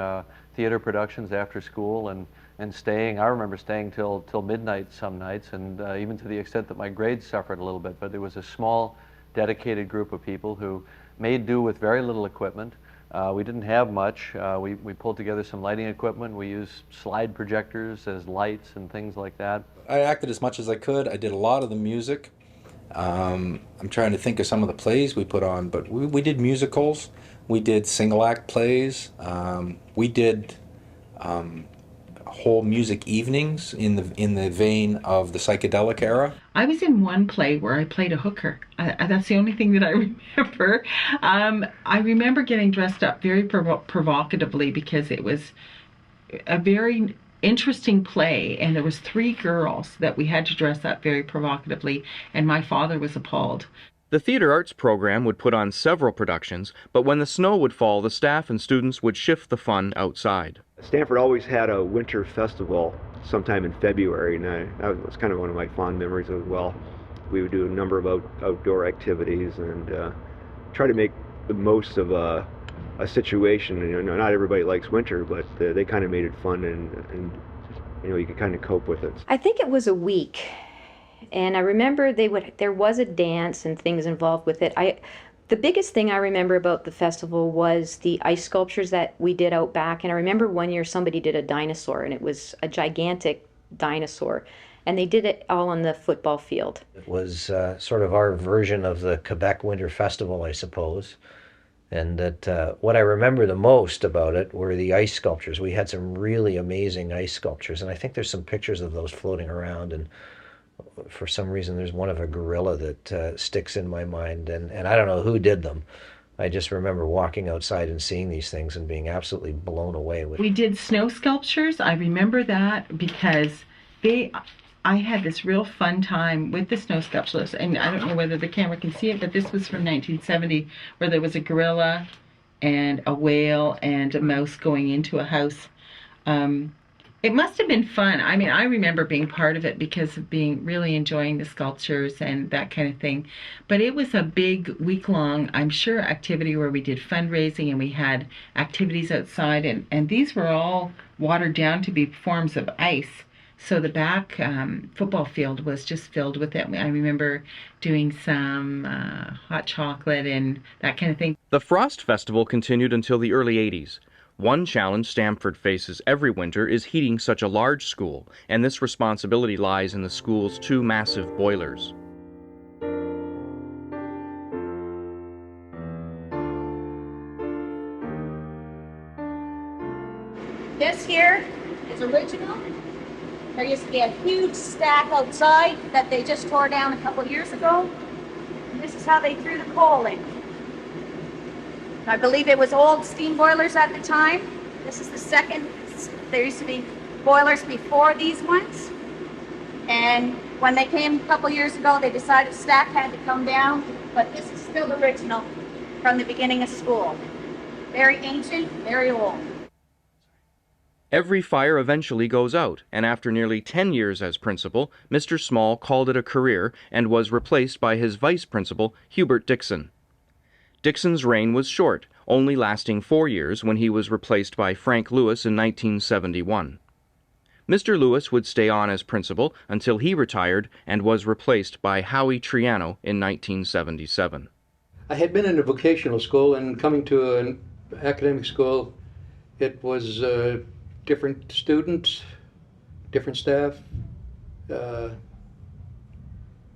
theater productions after school and staying. I remember staying till midnight some nights, and even to the extent that my grades suffered a little bit. But there was a small, dedicated group of people who made do with very little equipment. We didn't have much. We pulled together some lighting equipment. We used slide projectors as lights and things like that. I acted as much as I could. I did a lot of the music. I'm trying to think of some of the plays we put on, but we did musicals. We did single act plays. We did whole music evenings in the vein of the psychedelic era. I was in one play where I played a hooker. That's the only thing that I remember. I remember getting dressed up very provocatively because it was a very interesting play, and there was 3 girls that we had to dress up very provocatively, and my father was appalled. The theater arts program would put on several productions, but when the snow would fall, the staff and students would shift the fun outside. Stamford always had a winter festival sometime in February, and that was kind of one of my fond memories as well. We would do a number of outdoor activities and try to make the most of a situation. You know, not everybody likes winter, but they kind of made it fun, and you know, you could kind of cope with it. I think it was a week, and I remember there was a dance and things involved with it. The biggest thing I remember about the festival was the ice sculptures that we did out back, and I remember one year somebody did a dinosaur, and it was a gigantic dinosaur, and they did it all on the football field. It was sort of our version of the Quebec Winter Festival, I suppose. And that what I remember the most about it were the ice sculptures. We had some really amazing ice sculptures, and I think there's some pictures of those floating around, and for some reason there's one of a gorilla that sticks in my mind, and I don't know who did them. I just remember walking outside and seeing these things and being absolutely blown away with. We did snow sculptures. I remember that because I had this real fun time with the snow sculptures, and I don't know whether the camera can see it, but this was from 1970, where there was a gorilla and a whale and a mouse going into a house. It must have been fun. I mean, I remember being part of it because of really enjoying the sculptures and that kind of thing. But it was a big week-long, I'm sure, activity where we did fundraising and we had activities outside, and these were all watered down to be forms of ice. So the back football field was just filled with it. I remember doing some hot chocolate and that kind of thing. The Frost Festival continued until the early 80s. One challenge Stamford faces every winter is heating such a large school, and this responsibility lies in the school's 2 massive boilers. This here is original. There used to be a huge stack outside that they just tore down a couple years ago. And this is how they threw the coal in. I believe it was old steam boilers at the time. This is the second. There used to be boilers before these ones. And when they came a couple years ago, they decided stack had to come down, but this is still the original from the beginning of school. Very ancient, very old. Every fire eventually goes out, and after nearly 10 years as principal, Mr. Small called it a career and was replaced by his vice principal, Hubert Dixon. Dixon's reign was short, only lasting 4 years when he was replaced by Frank Lewis in 1971. Mr. Lewis would stay on as principal until he retired and was replaced by Howie Triano in 1977. I had been in a vocational school, and coming to an academic school, it was different students, different staff. It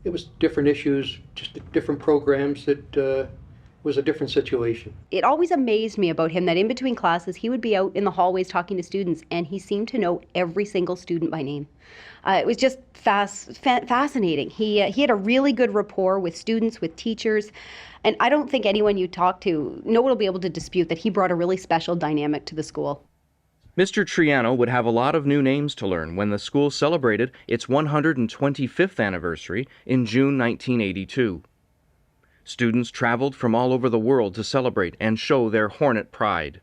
was different issues, just different programs. That was a different situation. It always amazed me about him that in between classes he would be out in the hallways talking to students, and he seemed to know every single student by name. It was just fascinating. He had a really good rapport with students, with teachers, and I don't think anyone you talk to, no one will be able to dispute that he brought a really special dynamic to the school. Mr. Triano would have a lot of new names to learn when the school celebrated its 125th anniversary in June 1982. Students traveled from all over the world to celebrate and show their Hornet pride.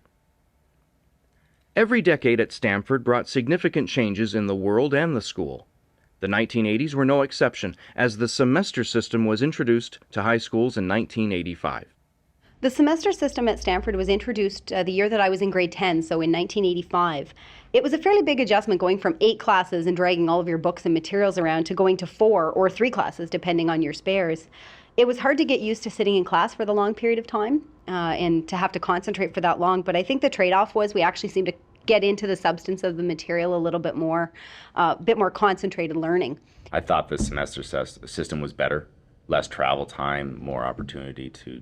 Every decade at Stamford brought significant changes in the world and the school. The 1980s were no exception, as the semester system was introduced to high schools in 1985. The semester system at Stamford was introduced the year that I was in grade 10, so in 1985. It was a fairly big adjustment going from 8 classes and dragging all of your books and materials around to going to 4 or 3 classes, depending on your spares. It was hard to get used to sitting in class for the long period of time and to have to concentrate for that long, but I think the trade-off was we actually seemed to get into the substance of the material a little bit more concentrated learning. I thought the semester system was better, less travel time, more opportunity to,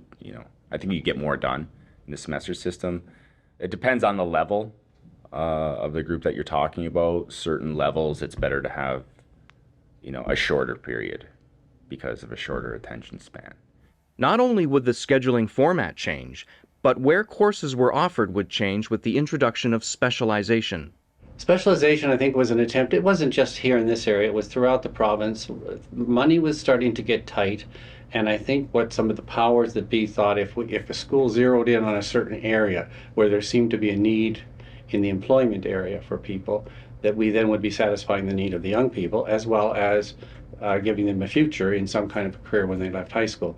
I think you get more done in the semester system. It depends on the level of the group that you're talking about. Certain levels, it's better to have, a shorter period because of a shorter attention span. Not only would the scheduling format change, but where courses were offered would change with the introduction of specialization. Specialization, I think, was an attempt. It wasn't just here in this area, it was throughout the province. Money was starting to get tight, and I think what some of the powers that be thought, if a school zeroed in on a certain area where there seemed to be a need in the employment area for people, that we then would be satisfying the need of the young people, as well as giving them a future in some kind of a career when they left high school.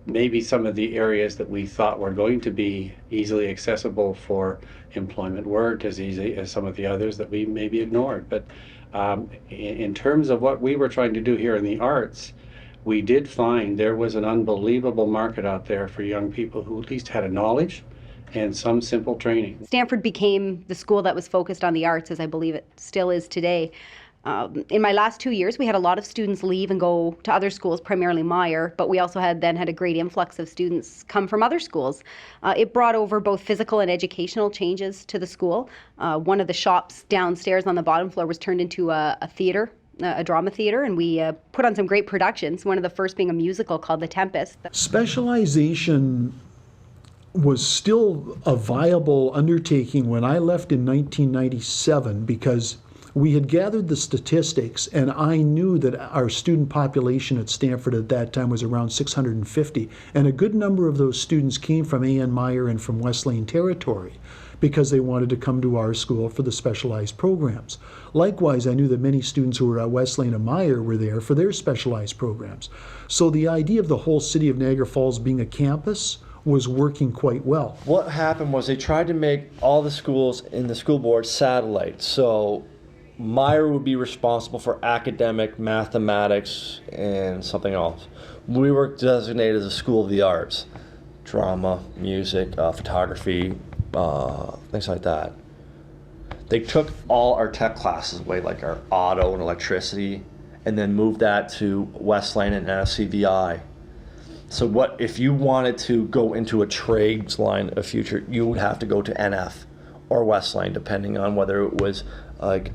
Maybe some of the areas that we thought were going to be easily accessible for employment weren't as easy as some of the others that we maybe ignored. But in terms of what we were trying to do here in the arts, we did find there was an unbelievable market out there for young people who at least had a knowledge and some simple training. Stamford became the school that was focused on the arts, as I believe it still is today. In my last 2 years, we had a lot of students leave and go to other schools, primarily Meyer, but we also had a great influx of students come from other schools. It brought over both physical and educational changes to the school. One of the shops downstairs on the bottom floor was turned into a theater, a drama theater, and we put on some great productions, one of the first being a musical called The Tempest. Specialization was still a viable undertaking when I left in 1997 because we had gathered the statistics, and I knew that our student population at Stamford at that time was around 650, and a good number of those students came from A.N. Meyer and from West Lane Territory because they wanted to come to our school for the specialized programs. Likewise, I knew that many students who were at West Lane and Meyer were there for their specialized programs. So the idea of the whole city of Niagara Falls being a campus was working quite well. What happened was they tried to make all the schools in the school board satellites. So Meyer would be responsible for academic, mathematics, and something else. We were designated as a school of the arts, drama, music, photography, things like that. They took all our tech classes away, like our auto and electricity, and then moved that to West Lane and NSCVI. So what if you wanted to go into a trades line of future, you would have to go to NF or West Lane, depending on whether it was like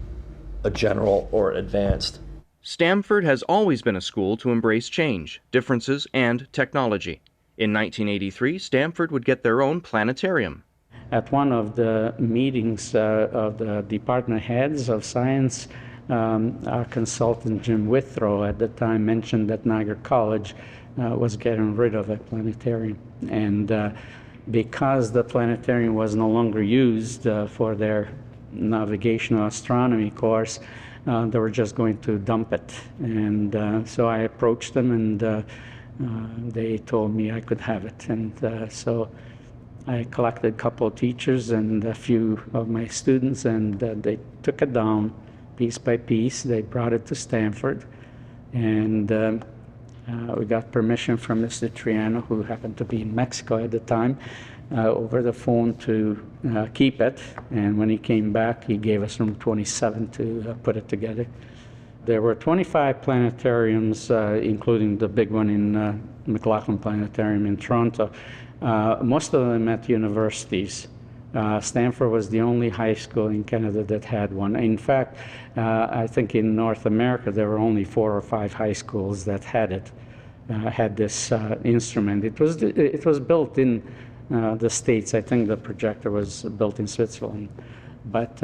a general or advanced. Stamford has always been a school to embrace change, differences, and technology. In 1983, Stamford would get their own planetarium. At one of the meetings of the department heads of science, our consultant, Jim Withrow, at the time mentioned that Niagara College was getting rid of a planetarium. And because the planetarium was no longer used for their navigational astronomy course, they were just going to dump it. And so I approached them, and they told me I could have it. And so I collected a couple of teachers and a few of my students, and they took it down piece by piece. They brought it to Stamford, and we got permission from Mr. Triano, who happened to be in Mexico at the time, over the phone to keep it. And when he came back, he gave us room 27 to put it together. There were 25 planetariums, including the big one in McLaughlin Planetarium in Toronto, most of them at universities. Stamford was the only high school in Canada that had one. In fact, I think in North America there were only 4 or 5 high schools that had it, had this instrument. It was built in the States. I think the projector was built in Switzerland, but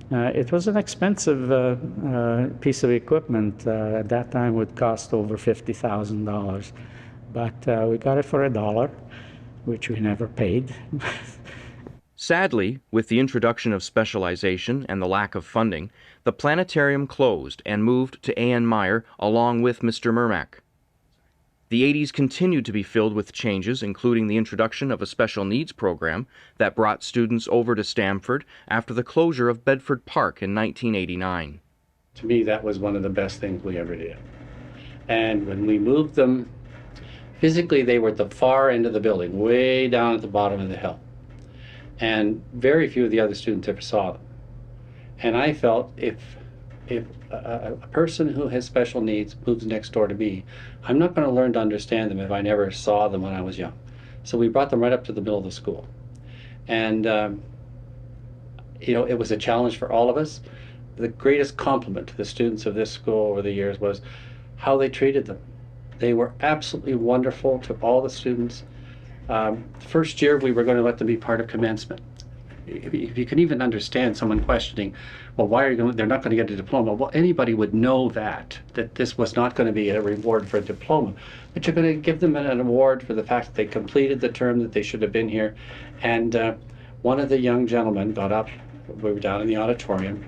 it was an expensive piece of equipment. At that time, would cost over $50,000, but we got it for $1, which we never paid. Sadly, with the introduction of specialization and the lack of funding, the planetarium closed and moved to A.N. Meyer along with Mr. Mermack. The 80s continued to be filled with changes, including the introduction of a special needs program that brought students over to Stamford after the closure of Bedford Park in 1989. To me, that was one of the best things we ever did. And when we moved them, physically they were at the far end of the building, way down at the bottom of the hill. And very few of the other students ever saw them. And I felt if a person who has special needs moves next door to me, I'm not going to learn to understand them if I never saw them when I was young. So we brought them right up to the middle of the school. And, you know, it was a challenge for all of us. The greatest compliment to the students of this school over the years was how they treated them. They were absolutely wonderful to all the students. First year, we were going to let them be part of commencement. If you can even understand someone questioning, well, why are you going, they're not going to get a diploma? Well, anybody would know that this was not going to be a reward for a diploma, but you're going to give them an award for the fact that they completed the term, that they should have been here. And one of the young gentlemen got up, we were down in the auditorium,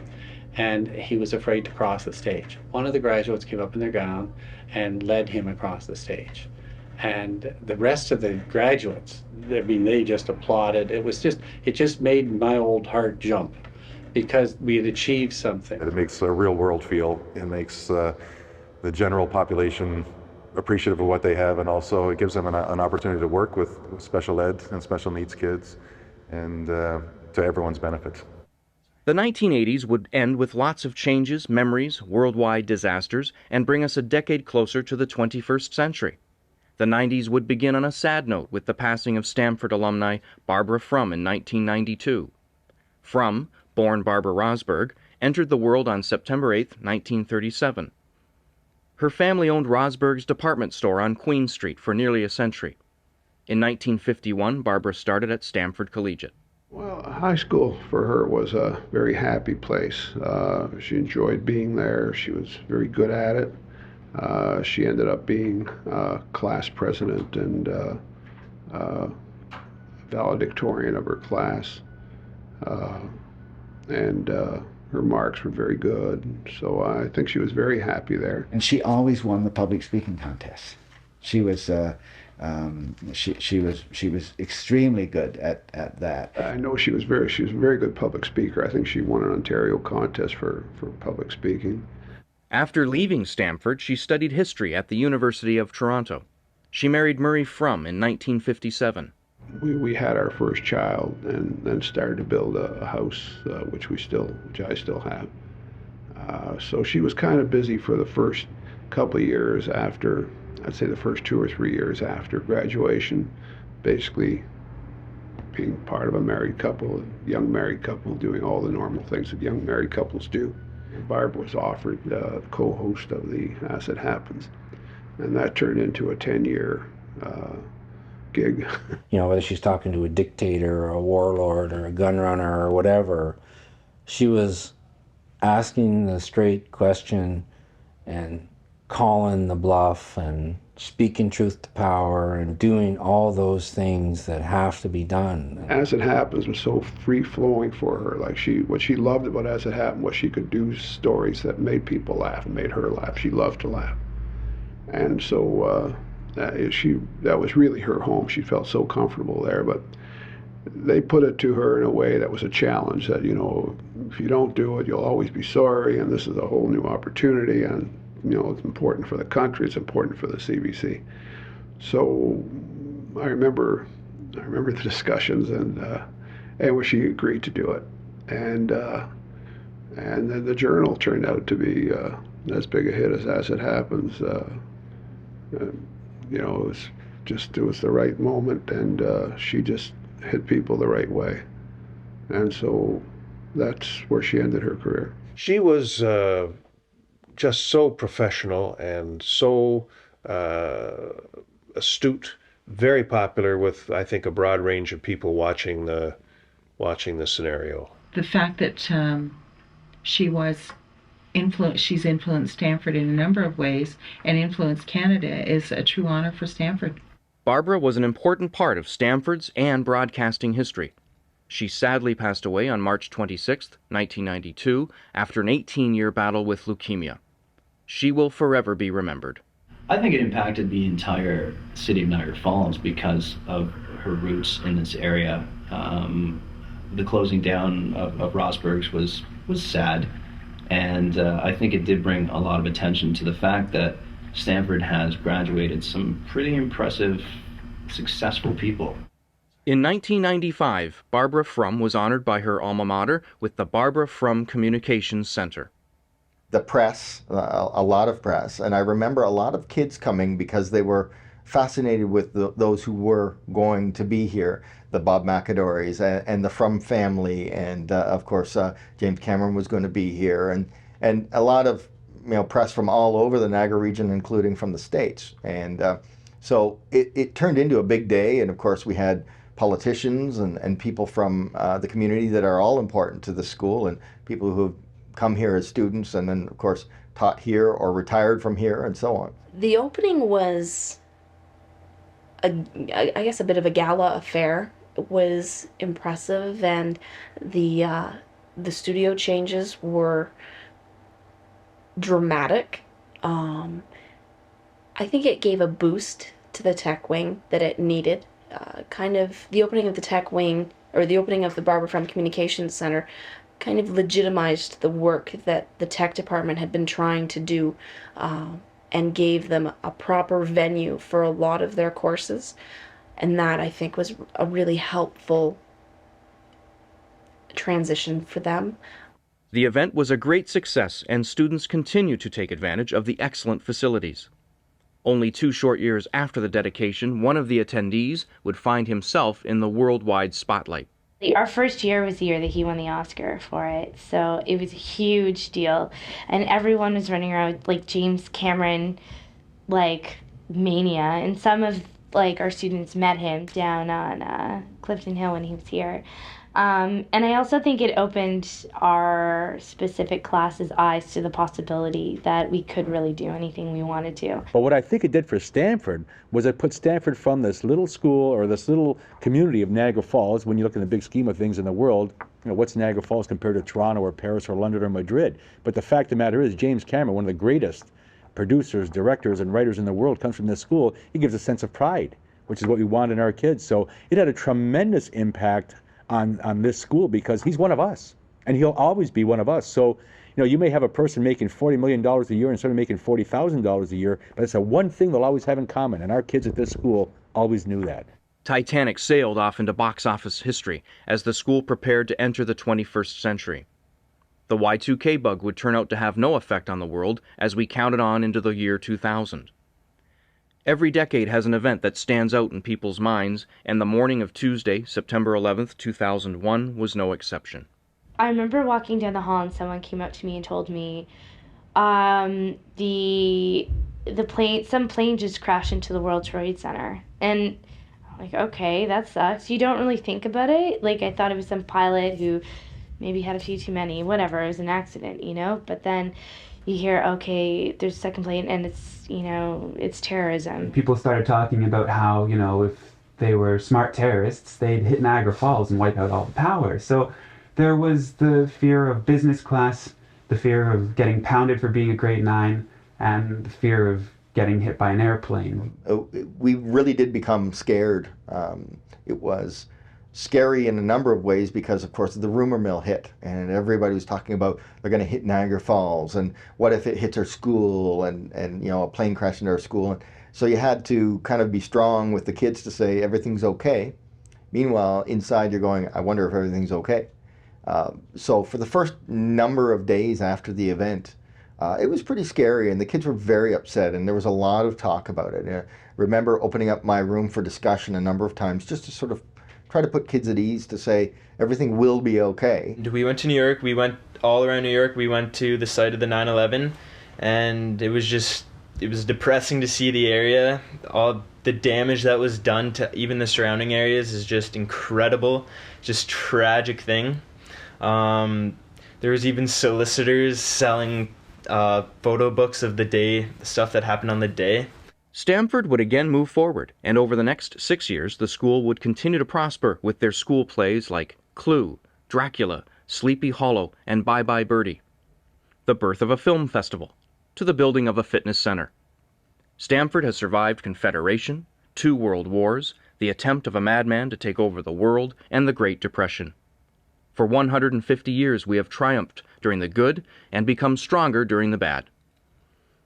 and he was afraid to cross the stage. One of the graduates came up in their gown and led him across the stage. And the rest of the graduates, I mean, they just applauded. It just made my old heart jump because we had achieved something. It makes a real world feel. It makes the general population appreciative of what they have, and also it gives them an opportunity to work with special ed and special needs kids, and to everyone's benefit. The 1980s would end with lots of changes, memories, worldwide disasters, and bring us a decade closer to the 21st century. The 90s would begin on a sad note with the passing of Stamford alumni Barbara Frum in 1992. Frum, born Barbara Rosberg, entered the world on September 8, 1937. Her family owned Rosberg's department store on Queen Street for nearly a century. In 1951, Barbara started at Stamford Collegiate. Well, high school for her was a very happy place. She enjoyed being there. She was very good at it. She ended up being class president and valedictorian of her class. And her marks were very good. So I think she was very happy there. And she always won the public speaking contest. She was she was extremely good at that. I know she was a very good public speaker. I think she won an Ontario contest for public speaking. After leaving Stamford, she studied history at the University of Toronto. She married Murray Frum in 1957. We had our first child and then started to build a house, which I still have. So she was kind of busy for the first couple of years after, I'd say the first 2 or 3 years after graduation, basically being part of a married couple, a young married couple, doing all the normal things that young married couples do. Barb was offered co-host of the As It Happens, and that turned into a 10-year gig. You know, whether she's talking to a dictator or a warlord or a gun runner or whatever, she was asking the straight question and calling the bluff and speaking truth to power and doing all those things that have to be done. As It Happens was so free-flowing for her. Like what she loved about As It Happened was she could do stories that made people laugh and made her laugh. She loved to laugh. And so that was really her home. She felt so comfortable there. But they put it to her in a way that was a challenge, that, if you don't do it, you'll always be sorry, and this is a whole new opportunity, and it's important for the country, it's important for the CBC. So I remember the discussions, and where she agreed to do it, and then the Journal turned out to be as big a hit as It Happens. It was the right moment, and she just hit people the right way, and so that's where she ended her career. She was just so professional and so astute, very popular with, I think, a broad range of people watching the scenario. The fact that she's influenced Stamford in a number of ways and influenced Canada is a true honor for Stamford. Barbara was an important part of Stamford's and broadcasting history. She sadly passed away on March 26, 1992, after an 18-year battle with leukemia. She will forever be remembered. I think it impacted the entire city of Niagara Falls because of her roots in this area. The closing down of Rosberg's was sad, and I think it did bring a lot of attention to the fact that Stamford has graduated some pretty impressive, successful people. In 1995, Barbara Frum was honored by her alma mater with the Barbara Frum Communications Center. The press, a lot of press, and I remember a lot of kids coming because they were fascinated with those who were going to be here, the Bob McAdorys and the Frum family, and of course James Cameron was going to be here, and a lot of press from all over the Niagara region, including from the States. And so it turned into a big day, and of course we had politicians and people from the community that are all important to the school, and people who have come here as students and then of course taught here or retired from here and so on. The opening was, I guess, a bit of a gala affair. It was impressive, and the studio changes were dramatic. I think it gave a boost to the tech wing that it needed. Kind of the opening of the tech wing, or the opening of the Barbara Frum Communications Center, kind of legitimized the work that the tech department had been trying to do, and gave them a proper venue for a lot of their courses. And that, I think, was a really helpful transition for them. The event was a great success, and students continue to take advantage of the excellent facilities. Only 2 short years after the dedication, one of the attendees would find himself in the worldwide spotlight. Our first year was the year that he won the Oscar for it, so it was a huge deal. And everyone was running around with, like, James Cameron, like, mania. And some of, like, our students met him down on Clifton Hill when he was here. And I also think it opened our specific class's eyes to the possibility that we could really do anything we wanted to. But what I think it did for Stamford was it put Stamford from this little school or this little community of Niagara Falls. When you look in the big scheme of things in the world, what's Niagara Falls compared to Toronto or Paris or London or Madrid? But the fact of the matter is, James Cameron, one of the greatest producers, directors, and writers in the world, comes from this school. He gives a sense of pride, which is what we want in our kids. So it had a tremendous impact on this school, because he's one of us, and he'll always be one of us. So, you may have a person making $40 million a year instead of making $40,000 a year, but it's the one thing they'll always have in common, and our kids at this school always knew that. Titanic sailed off into box office history as the school prepared to enter the 21st century. The Y2K bug would turn out to have no effect on the world as we counted on into the year 2000. Every decade has an event that stands out in people's minds, and the morning of Tuesday, September 11th, 2001 was no exception. I remember walking down the hall and someone came up to me and told me, some plane just crashed into the World Trade Center. And I'm like, okay, that sucks. You don't really think about it. Like, I thought it was some pilot who maybe had a few too many, whatever, it was an accident, you know? But then you hear, okay, there's a second complaint and it's, you know, it's terrorism. People started talking about how, you know, if they were smart terrorists, they'd hit Niagara Falls and wipe out all the power. So there was the fear of business class, the fear of getting pounded for being a grade 9, and the fear of getting hit by an airplane. We really did become scared. It was scary in a number of ways because, of course, the rumor mill hit and everybody was talking about they're going to hit Niagara Falls and what if it hits our school and you know, a plane crashed into our school. And so you had to kind of be strong with the kids to say everything's okay. Meanwhile, inside you're going, I wonder if everything's okay. So for the first number of days after the event, it was pretty scary and the kids were very upset and there was a lot of talk about it. I remember opening up my room for discussion a number of times just to sort of try to put kids at ease to say everything will be okay. We went to New York, we went all around New York, we went to the site of the 9/11 and it was depressing to see the area. All the damage that was done to even the surrounding areas is just incredible, just tragic thing. There was even solicitors selling photo books of the day, the stuff that happened on the day. Stamford would again move forward, and over the next 6 years, the school would continue to prosper with their school plays like Clue, Dracula, Sleepy Hollow, and Bye Bye Birdie. The birth of a film festival, to the building of a fitness center. Stamford has survived Confederation, 2 world wars, the attempt of a madman to take over the world, and the Great Depression. For 150 years we have triumphed during the good and become stronger during the bad.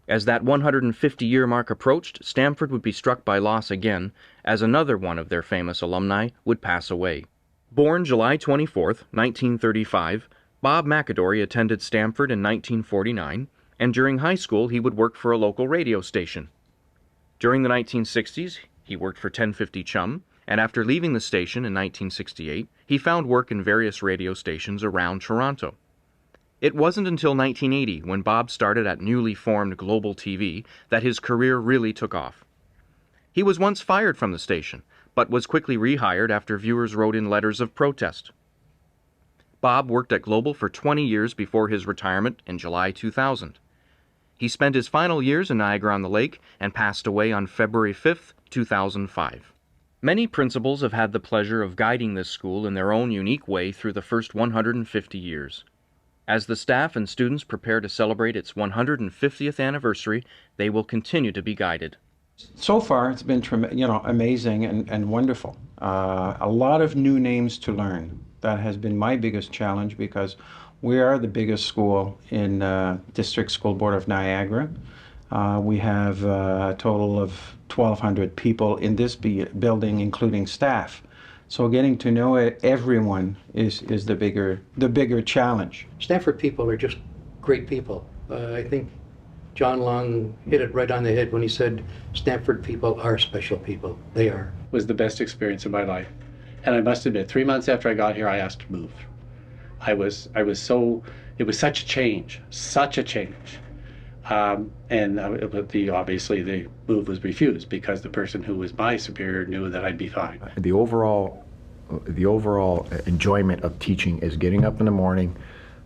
As that 150-year mark approached, Stamford would be struck by loss again, as another one of their famous alumni would pass away. Born July 24, 1935, Bob McAdory attended Stamford in 1949, and during high school he would work for a local radio station. During the 1960s, he worked for 1050 Chum, and after leaving the station in 1968, he found work in various radio stations around Toronto. It wasn't until 1980, when Bob started at newly formed Global TV, that his career really took off. He was once fired from the station, but was quickly rehired after viewers wrote in letters of protest. Bob worked at Global for 20 years before his retirement in July 2000. He spent his final years in Niagara-on-the-Lake and passed away on February 5, 2005. Many principals have had the pleasure of guiding this school in their own unique way through the first 150 years. As the staff and students prepare to celebrate its 150th anniversary, they will continue to be guided. So far, it's been amazing and wonderful. A lot of new names to learn. That has been my biggest challenge because we are the biggest school in District School Board of Niagara. We have a total of 1,200 people in this building, including staff. So getting to know everyone is the bigger challenge. Stamford people are just great people. I think John Long hit it right on the head when he said Stamford people are special people. They are. It was the best experience of my life. And I must admit, 3 months after I got here, I asked to move. It was such a change. Obviously the move was refused because the person who was my superior knew that I'd be fine. The overall enjoyment of teaching is getting up in the morning,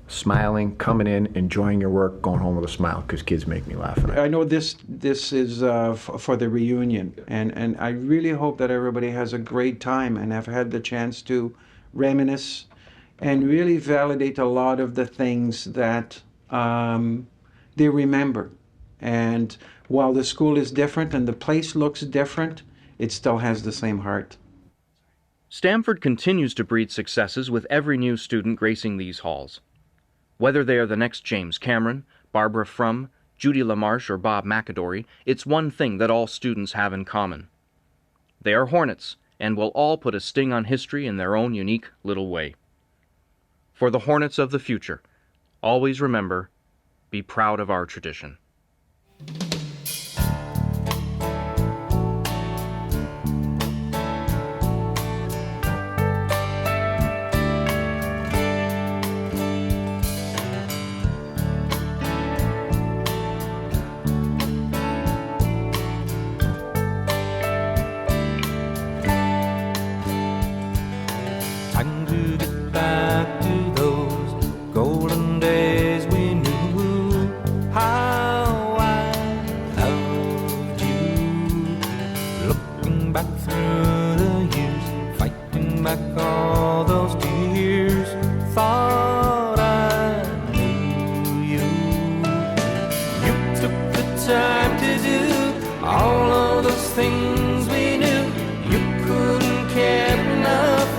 smiling, coming in, enjoying your work, going home with a smile, because kids make me laugh. I know this is for the reunion, and I really hope that everybody has a great time and have had the chance to reminisce and really validate a lot of the things that they remember. And while the school is different and the place looks different, it still has the same heart. Stamford continues to breed successes with every new student gracing these halls. Whether they are the next James Cameron, Barbara Frum, Judy LaMarche, or Bob McAdory, it's one thing that all students have in common. They are Hornets, and will all put a sting on history in their own unique little way. For the Hornets of the future, always remember, be proud of our tradition. Time to get back to those back all those years. Thought I knew you. You took the time to do all of those things we knew. You couldn't care enough.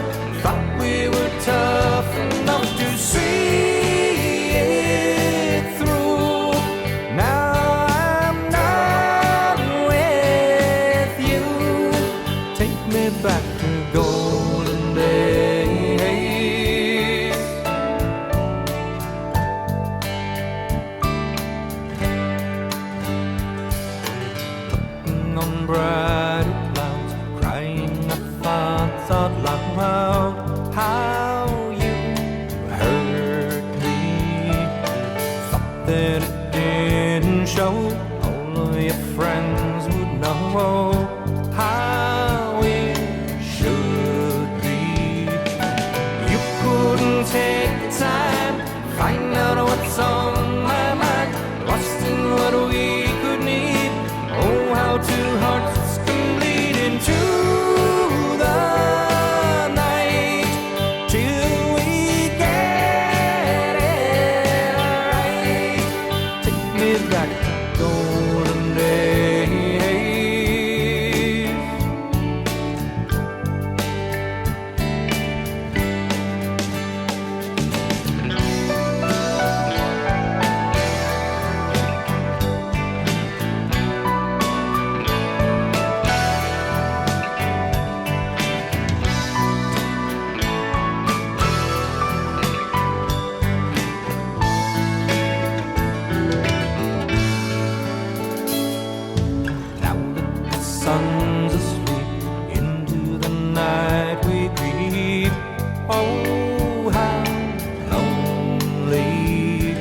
Thought we were tough enough to see it through. Now I'm not with you. Take me back to golden days. Looking on brighter clouds, crying our thoughts out loud. How you hurt me. Thought that it didn't show. All of your friends would know how it should be. You couldn't take the time, find out what's on my mind. Lost in what we could need. Oh, how two hearts can bleed into the night till we get it right. Take me back to golden days. Now that the sun's asleep, into the night we creep. Oh, how lonely.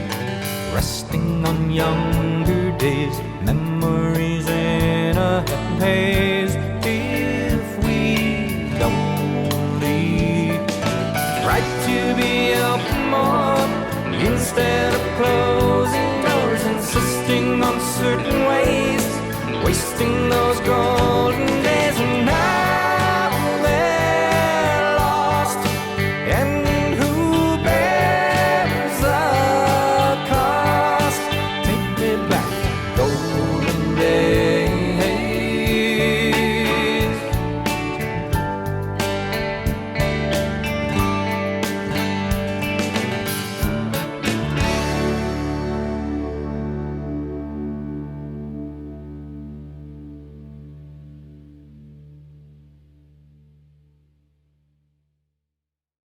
Resting on younger days, memories in a haze. If we don't leave, right to be open more instead of closing doors, insisting on certain ways, wasting those golden